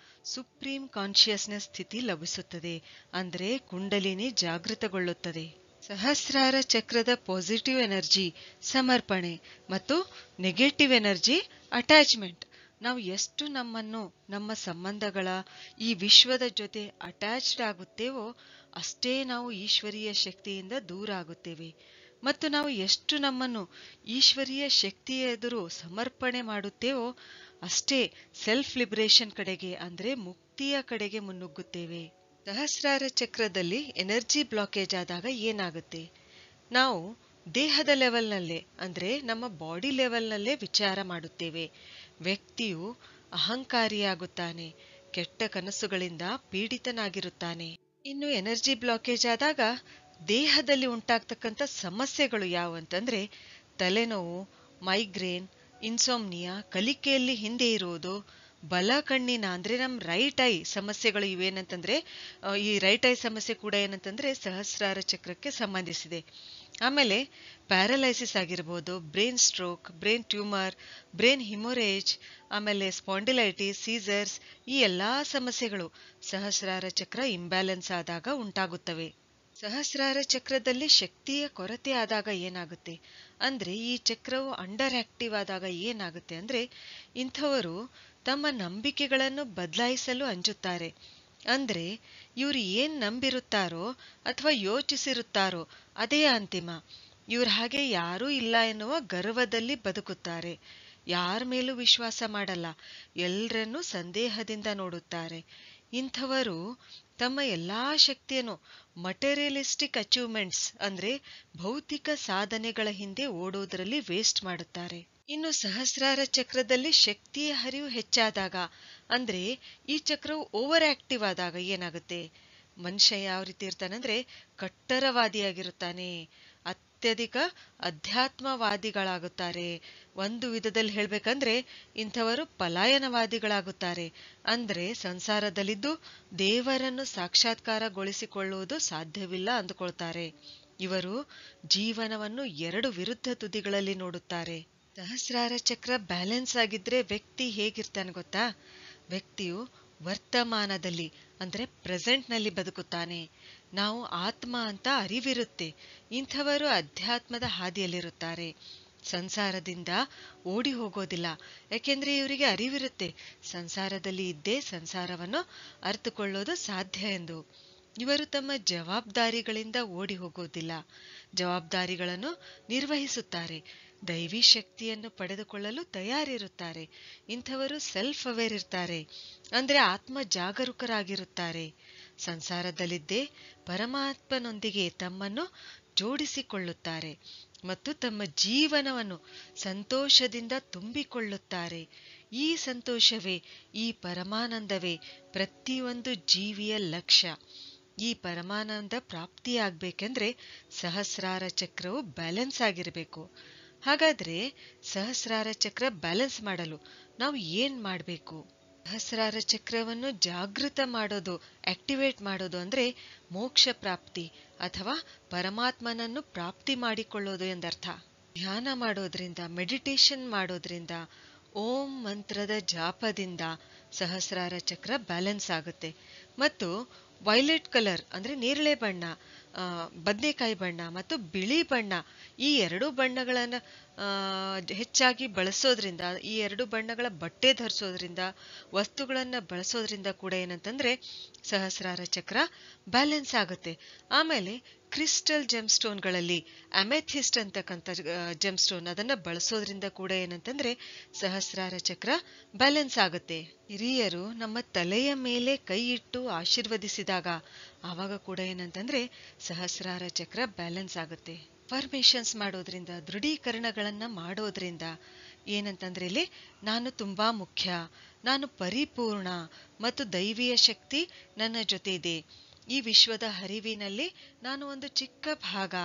ಸುಪ್ರೀಂ ಕಾನ್ಶಿಯಸ್ನೆಸ್ ಸ್ಥಿತಿ ಲಭಿಸುತ್ತದೆ, ಅಂದ್ರೆ ಕುಂಡಲಿನಿ ಜಾಗೃತಗೊಳ್ಳುತ್ತದೆ. ಸಹಸ್ರಾರ ಚಕ್ರದ ಪಾಸಿಟಿವ್ ಎನರ್ಜಿ ಸಮರ್ಪಣೆ ಮತ್ತು ನೆಗೆಟಿವ್ ಎನರ್ಜಿ ಅಟ್ಯಾಚ್ಮೆಂಟ್. ನಾವು ಎಷ್ಟು ನಮ್ಮನ್ನು ನಮ್ಮ ಸಂಬಂಧಗಳ ಈ ವಿಶ್ವದ ಜೊತೆ ಅಟ್ಯಾಚ್ಡ್ ಆಗುತ್ತೇವೋ ಅಷ್ಟೇ ನಾವು ಈಶ್ವರೀಯ ಶಕ್ತಿಯಿಂದ ದೂರ ಆಗುತ್ತೇವೆ. ಮತ್ತು ನಾವು ಎಷ್ಟು ನಮ್ಮನ್ನು ಈಶ್ವರೀಯ ಶಕ್ತಿಯ ಎದುರು ಸಮರ್ಪಣೆ ಮಾಡುತ್ತೇವೋ ಅಷ್ಟೇ ಸೆಲ್ಫ್ ಲಿಬರೇಷನ್ ಕಡೆಗೆ ಅಂದ್ರೆ ಮುಕ್ತಿಯ ಕಡೆಗೆ ಮುನ್ನುಗ್ಗುತ್ತೇವೆ. ಸಹಸ್ರಾರ ಚಕ್ರದಲ್ಲಿ ಎನರ್ಜಿ ಬ್ಲಾಕೇಜ್ ಆದಾಗ ಏನಾಗುತ್ತೆ? ನಾವು ದೇಹದ ಲೆವೆಲ್ನಲ್ಲೇ ಅಂದ್ರೆ ನಮ್ಮ ಬಾಡಿ ಲೆವೆಲ್ನಲ್ಲೇ ವಿಚಾರ ಮಾಡುತ್ತೇವೆ. ವ್ಯಕ್ತಿಯು ಅಹಂಕಾರಿಯಾಗುತ್ತಾನೆ, ಕೆಟ್ಟ ಕನಸುಗಳಿಂದ ಪೀಡಿತನಾಗಿರುತ್ತಾನೆ. ಇನ್ನು ಎನರ್ಜಿ ಬ್ಲಾಕೇಜ್ ಆದಾಗ ದೇಹದಲ್ಲಿ ಉಂಟಾಗ್ತಕ್ಕಂಥ ಸಮಸ್ಯೆಗಳು ಯಾವುವಂತಂದ್ರೆ ತಲೆನೋವು, ಮೈಗ್ರೇನ್, ಇನ್ಸೋಮ್ನಿಯಾ, ಕಲಿಕೆಯಲ್ಲಿ ಹಿಂದೆ ಇರುವುದು, ಬಲ ಕಣ್ಣಿನ ಅಂದ್ರೆ ನಮ್ ರೈಟ್ ಐ ಸಮಸ್ಯೆಗಳು ಇವೇನಂತಂದ್ರೆ ಈ ರೈಟ್ ಐ ಸಮಸ್ಯೆ ಕೂಡ ಏನಂತಂದ್ರೆ ಸಹಸ್ರಾರ ಚಕ್ರಕ್ಕೆ ಸಂಬಂಧಿಸಿದೆ. ಆಮೇಲೆ ಪ್ಯಾರಲೈಸಿಸ್ ಆಗಿರ್ಬೋದು, brain stroke, brain tumour, brain haemorrhage, ಆಮೇಲೆ ಸ್ಪಾಂಡಿಲೈಟಿಸ್, ಸೀಸರ್ಸ್, ಈ ಎಲ್ಲಾ ಸಮಸ್ಯೆಗಳು ಸಹಸ್ರಾರ ಚಕ್ರ ಇಂಬ್ಯಾಲೆನ್ಸ್ ಆದಾಗ ಉಂಟಾಗುತ್ತವೆ. ಸಹಸ್ರಾರ ಚಕ್ರದಲ್ಲಿ ಶಕ್ತಿಯ ಕೊರತೆ ಆದಾಗ ಏನಾಗುತ್ತೆ ಅಂದ್ರೆ ಈ ಚಕ್ರವು ಅಂಡರ್ ಆಕ್ಟಿವ್ ಆದಾಗ ಏನಾಗುತ್ತೆ ಅಂದ್ರೆ ಇಂಥವರು ತಮ್ಮ ನಂಬಿಕೆಗಳನ್ನು ಬದಲಾಯಿಸಲು ಅಂಜುತ್ತಾರೆ. ಅಂದ್ರೆ ಇವ್ರು ಏನ್ ನಂಬಿರುತ್ತಾರೋ ಅಥವಾ ಯೋಚಿಸಿರುತ್ತಾರೋ ಅದೇ ಅಂತಿಮ. ಇವ್ರ ಹಾಗೆ ಯಾರೂ ಇಲ್ಲ ಎನ್ನುವ ಗರ್ವದಲ್ಲಿ ಬದುಕುತ್ತಾರೆ. ಯಾರ ಮೇಲೂ ವಿಶ್ವಾಸ ಮಾಡಲ್ಲ, ಎಲ್ಲರನ್ನೂ ಸಂದೇಹದಿಂದ ನೋಡುತ್ತಾರೆ. ಇಂಥವರು ತಮ್ಮ ಎಲ್ಲಾ ಶಕ್ತಿಯನ್ನು ಮಟೀರಿಯಲಿಸ್ಟಿಕ್ ಅಚೀವ್ಮೆಂಟ್ಸ್ ಅಂದ್ರೆ ಭೌತಿಕ ಸಾಧನೆಗಳ ಹಿಂದೆ ಓಡುವುದರಲ್ಲಿ ವೇಸ್ಟ್ ಮಾಡುತ್ತಾರೆ. ಇನ್ನು ಸಹಸ್ರಾರ ಚಕ್ರದಲ್ಲಿ ಶಕ್ತಿಯ ಹರಿವು ಹೆಚ್ಚಾದಾಗ ಅಂದ್ರೆ ಈ ಚಕ್ರವು ಓವರ್ ಆಕ್ಟಿವ್ ಆದಾಗ ಏನಾಗುತ್ತೆ? ಮನುಷ್ಯ ಯಾವ ರೀತಿ ಇರ್ತಾನಂದ್ರೆ ಕಟ್ಟರವಾದಿಯಾಗಿರುತ್ತಾನೆ, ಅತ್ಯಧಿಕ ಅಧ್ಯಾತ್ಮವಾದಿಗಳಾಗುತ್ತಾರೆ. ಒಂದು ವಿಧದಲ್ಲಿ ಹೇಳ್ಬೇಕಂದ್ರೆ ಇಂಥವರು ಪಲಾಯನವಾದಿಗಳಾಗುತ್ತಾರೆ. ಅಂದ್ರೆ ಸಂಸಾರದಲ್ಲಿದ್ದು ದೇವರನ್ನು ಸಾಕ್ಷಾತ್ಕಾರಗೊಳಿಸಿಕೊಳ್ಳುವುದು ಸಾಧ್ಯವಿಲ್ಲ ಅಂದುಕೊಳ್ತಾರೆ. ಇವರು ಜೀವನವನ್ನು ಎರಡು ವಿರುದ್ಧ ತುದಿಗಳಲ್ಲಿ ನೋಡುತ್ತಾರೆ. ಸಹಸ್ರಾರ ಚಕ್ರ ಬ್ಯಾಲೆನ್ಸ್ ಆಗಿದ್ರೆ ವ್ಯಕ್ತಿ ಹೇಗಿರ್ತಾನೆ ಗೊತ್ತಾ? ವ್ಯಕ್ತಿಯು ವರ್ತಮಾನದಲ್ಲಿ ಅಂದ್ರೆ ಪ್ರೆಸೆಂಟ್ ನಲ್ಲಿ ಬದುಕುತ್ತಾನೆ. ನಾವು ಆತ್ಮ ಅಂತ ಅರಿವಿರುತ್ತೆ. ಇಂಥವರು ಅಧ್ಯಾತ್ಮದ ಹಾದಿಯಲ್ಲಿರುತ್ತಾರೆ. ಸಂಸಾರದಿಂದ ಓಡಿ ಹೋಗೋದಿಲ್ಲ, ಯಾಕೆಂದ್ರೆ ಇವರಿಗೆ ಅರಿವಿರುತ್ತೆ ಸಂಸಾರದಲ್ಲಿ ಇದ್ದೇ ಸಂಸಾರವನ್ನು ಅರ್ಥಕೊಳ್ಳೋದು ಸಾಧ್ಯ ಎಂದು. ಇವರು ತಮ್ಮ ಜವಾಬ್ದಾರಿಗಳಿಂದ ಓಡಿ ಹೋಗೋದಿಲ್ಲ, ಜವಾಬ್ದಾರಿಗಳನ್ನು ನಿರ್ವಹಿಸುತ್ತಾರೆ. ದೈವಿ ಶಕ್ತಿಯನ್ನು ಪಡೆದುಕೊಳ್ಳಲು ತಯಾರಿರುತ್ತಾರೆ. ಇಂಥವರು ಸೆಲ್ಫ್ ಅವೇರ್ ಇರ್ತಾರೆ, ಅಂದ್ರೆ ಆತ್ಮ ಜಾಗರೂಕರಾಗಿರುತ್ತಾರೆ. ಸಂಸಾರದಲ್ಲಿದ್ದೇ ಪರಮಾತ್ಮನೊಂದಿಗೆ ತಮ್ಮನ್ನು ಜೋಡಿಸಿಕೊಳ್ಳುತ್ತಾರೆ ಮತ್ತು ತಮ್ಮ ಜೀವನವನ್ನು ಸಂತೋಷದಿಂದ ತುಂಬಿಕೊಳ್ಳುತ್ತಾರೆ. ಈ ಸಂತೋಷವೇ, ಈ ಪರಮಾನಂದವೇ ಪ್ರತಿಯೊಂದು ಜೀವಿಯ ಲಕ್ಷ್ಯ. ಈ ಪರಮಾನಂದ ಪ್ರಾಪ್ತಿಯಾಗಬೇಕೆಂದ್ರೆ ಸಹಸ್ರಾರ ಚಕ್ರವು ಬ್ಯಾಲೆನ್ಸ್ ಆಗಿರಬೇಕು. ಹಾಗಾದ್ರೆ ಸಹಸ್ರಾರ ಚಕ್ರ ಬ್ಯಾಲೆನ್ಸ್ ಮಾಡಲು ನಾವು ಏನ್ ಮಾಡಬೇಕು? ಸಹಸ್ರಾರ ಚಕ್ರವನ್ನು ಜಾಗೃತ ಮಾಡೋದು, ಆಕ್ಟಿವೇಟ್ ಮಾಡೋದು ಅಂದ್ರೆ ಮೋಕ್ಷ ಪ್ರಾಪ್ತಿ ಅಥವಾ ಪರಮಾತ್ಮನನ್ನು ಪ್ರಾಪ್ತಿ ಮಾಡಿಕೊಳ್ಳೋದು ಎಂದರ್ಥ. ಧ್ಯಾನ ಮಾಡೋದ್ರಿಂದ, ಮೆಡಿಟೇಷನ್ ಮಾಡೋದ್ರಿಂದ, ಓಂ ಮಂತ್ರದ ಜಾಪದಿಂದ ಸಹಸ್ರಾರ ಚಕ್ರ ಬ್ಯಾಲೆನ್ಸ್ ಆಗುತ್ತೆ. ಮತ್ತು ವೈಲೆಟ್ ಕಲರ್ ಅಂದ್ರೆ ನೇರಳೆ ಬಣ್ಣ, ಬದನೆಕಾಯಿ ಬಣ್ಣ ಮತ್ತು ಬಿಳಿ ಬಣ್ಣ, ಈ ಎರಡು ಬಣ್ಣಗಳನ್ನ ಹೆಚ್ಚಾಗಿ ಬಳಸೋದ್ರಿಂದ, ಈ ಎರಡು ಬಣ್ಣಗಳ ಬಟ್ಟೆ ಧರಿಸೋದ್ರಿಂದ, ವಸ್ತುಗಳನ್ನ ಬಳಸೋದ್ರಿಂದ ಕೂಡ ಏನಂತಂದ್ರೆ ಸಹಸ್ರಾರ ಚಕ್ರ ಬ್ಯಾಲೆನ್ಸ್ ಆಗುತ್ತೆ. ಆಮೇಲೆ ಕ್ರಿಸ್ಟಲ್ ಜೆಮ್ ಸ್ಟೋನ್ಗಳಲ್ಲಿ ಅಮೆಥಿಸ್ಟ್ ಅಂತಕ್ಕಂಥ ಜೆಮ್ ಸ್ಟೋನ್ ಅದನ್ನ ಬಳಸೋದ್ರಿಂದ ಕೂಡ ಏನಂತಂದ್ರೆ ಸಹಸ್ರಾರ ಚಕ್ರ ಬ್ಯಾಲೆನ್ಸ್ ಆಗುತ್ತೆ. ಹಿರಿಯರು ನಮ್ಮ ತಲೆಯ ಮೇಲೆ ಕೈ ಇಟ್ಟು ಆಶೀರ್ವದಿಸಿದಾಗ ಆವಾಗ ಕೂಡ ಏನಂತಂದ್ರೆ ಸಹಸ್ರಾರ ಚಕ್ರ ಬ್ಯಾಲೆನ್ಸ್ ಆಗುತ್ತೆ. ಅಫರ್ಮೇಷನ್ಸ್ ಮಾಡೋದ್ರಿಂದ, ದೃಢೀಕರಣಗಳನ್ನ ಮಾಡೋದ್ರಿಂದ ಏನಂತಂದ್ರೆ ಇಲ್ಲಿ ನಾನು ತುಂಬಾ ಮುಖ್ಯ, ನಾನು ಪರಿಪೂರ್ಣ ಮತ್ತು ದೈವಿಯ ಶಕ್ತಿ ನನ್ನ ಜೊತೆ ಇದೆ, ಈ ವಿಶ್ವದ ಹರಿವಿನಲ್ಲಿ ನಾನು ಒಂದು ಚಿಕ್ಕ ಭಾಗ,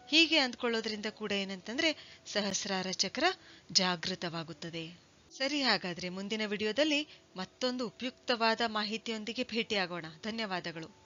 ಹೀಗೆ ಅಂದ್ಕೊಳ್ಳೋದ್ರಿಂದ ಕೂಡ ಏನಂತಂದ್ರೆ ಸಹಸ್ರಾರ ಚಕ್ರ ಜಾಗೃತವಾಗುತ್ತದೆ. ಸರಿ, ಹಾಗಾದ್ರೆ ಮುಂದಿನ ವಿಡಿಯೋದಲ್ಲಿ ಮತ್ತೊಂದು ಉಪಯುಕ್ತವಾದ ಮಾಹಿತಿಯೊಂದಿಗೆ ಭೇಟಿಯಾಗೋಣ. ಧನ್ಯವಾದಗಳು.